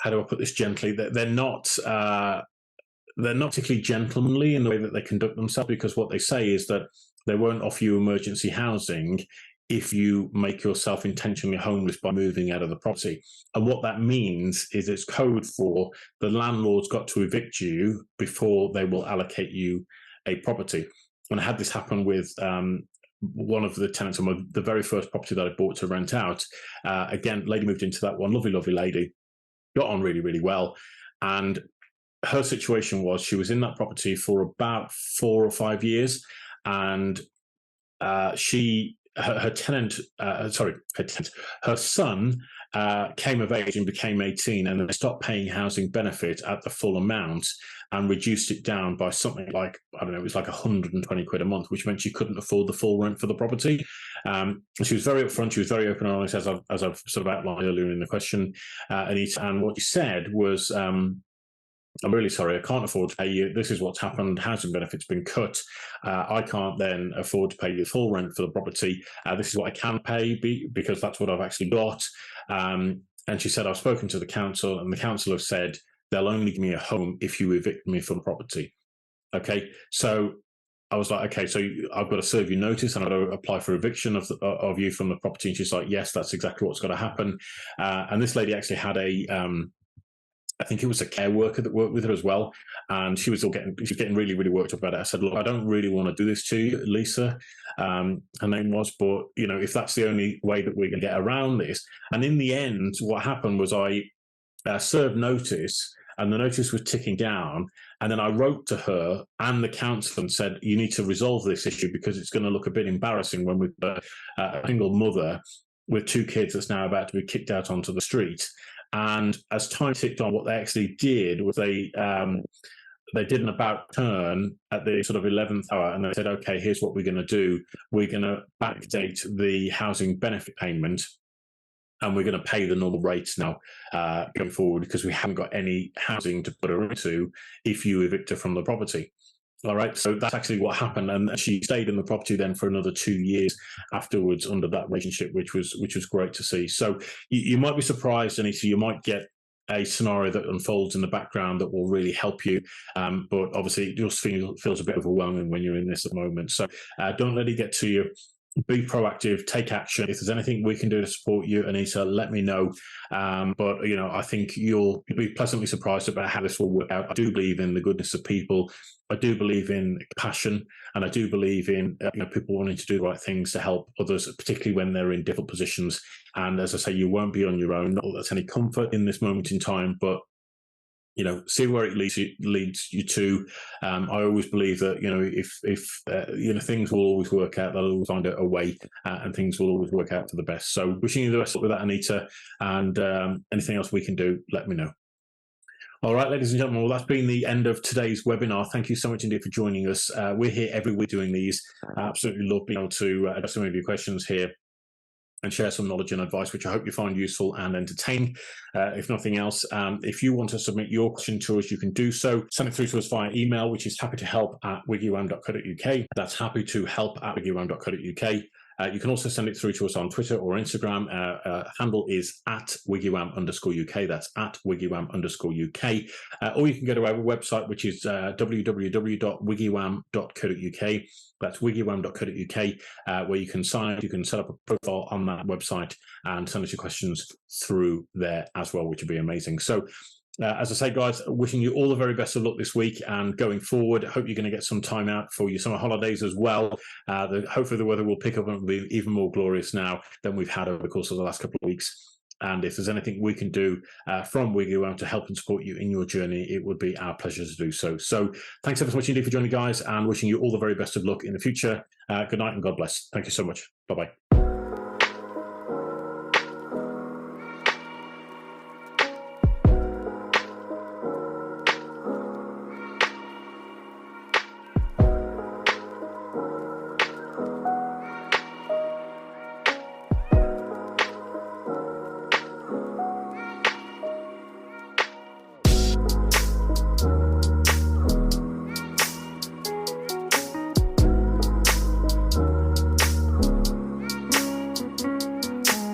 do I put this gently, they're not particularly gentlemanly in the way that they conduct themselves, because what they say is that they won't offer you emergency housing if you make yourself intentionally homeless by moving out of the property. And what that means is it's code for the landlord's got to evict you before they will allocate you a property. And I had this happen with one of the tenants on the very first property that I bought to rent out. Again, lady moved into that one, lovely, lovely lady, got on really, really well. And her situation was she was in that property for about 4 or 5 years, and her son came of age and became 18, and they stopped paying housing benefit at the full amount and reduced it down by something like, I don't know, it was like 120 quid a month, which meant she couldn't afford the full rent for the property. She was very upfront, she was very open and honest, as I've sort of outlined earlier in the question, Anita, and what she said was, I'm really sorry, I can't afford to pay you. This is what's happened. Housing benefit's been cut. I can't then afford to pay you full rent for the property. This is what I can pay because that's what I've actually got. And she said, I've spoken to the council, and the council have said they'll only give me a home if you evict me from the property. Okay, so I was like, okay, so I've got to serve you notice and I've got to apply for eviction of you from the property. And she's like, yes, that's exactly what's got to happen. And this lady actually had I think it was a care worker that worked with her as well, and she was getting really, really worked up about it. I said, look, I don't really want to do this to you, Lisa, her name was, but if that's the only way that we can get around this. And in the end, what happened was I served notice, and the notice was ticking down, and then I wrote to her and the council and said, you need to resolve this issue because it's going to look a bit embarrassing when we've got a single mother with 2 kids that's now about to be kicked out onto the street. And as time ticked on, what they actually did was they did an about turn at the sort of 11th hour, and they said, okay, here's what we're going to do. We're going to backdate the housing benefit payment, and we're going to pay the normal rates now going forward, because we haven't got any housing to put her into if you evict her from the property. All right, so that's actually what happened, and she stayed in the property then for another 2 years afterwards under that relationship, which was great to see. So you might be surprised, Anita, you might get a scenario that unfolds in the background that will really help you, but obviously it just feels a bit overwhelming when you're in this at the moment. So don't let it get to you. Be proactive, take action. If there's anything we can do to support you, Anita, let me know. But I think you'll be pleasantly surprised about how this will work out. I do believe in the goodness of people. I do believe in passion, and I do believe in people wanting to do the right things to help others, particularly when they're in difficult positions. And as I say, you won't be on your own. Not that that's any comfort in this moment in time, but see where it leads you to. I always believe that if things will always work out, they'll always find a way, and things will always work out for the best. So wishing you the best with that, Anita, and anything else we can do, let me know. All right, ladies and gentlemen, well, that's been the end of today's webinar. Thank you so much indeed for joining us. We're here every week doing these. I absolutely love being able to address some of your questions here. and share some knowledge and advice, which I hope you find useful and entertaining. If nothing else, if you want to submit your question to us, you can do so. Send it through to us via email, which is happytohelp@wiggywam.co.uk. That's happytohelp@wiggywam.co.uk. You can also send it through to us on Twitter or Instagram. Handle is @WiggyWam_UK. That's @WiggyWam_UK. Or you can go to our website, which is www.wiggywam.co.uk. That's wiggywam.co.uk, where you can sign up, you can set up a profile on that website and send us your questions through there as well, which would be amazing. So, as I say, guys, wishing you all the very best of luck this week and going forward. I hope you're going to get some time out for your summer holidays as well. Hopefully the weather will pick up and be even more glorious now than we've had over the course of the last couple of weeks. And if there's anything we can do from WiggyWam to help and support you in your journey, it would be our pleasure to do so. So thanks ever so much indeed for joining, guys, and wishing you all the very best of luck in the future. Good night and God bless. Thank you so much. Bye-bye.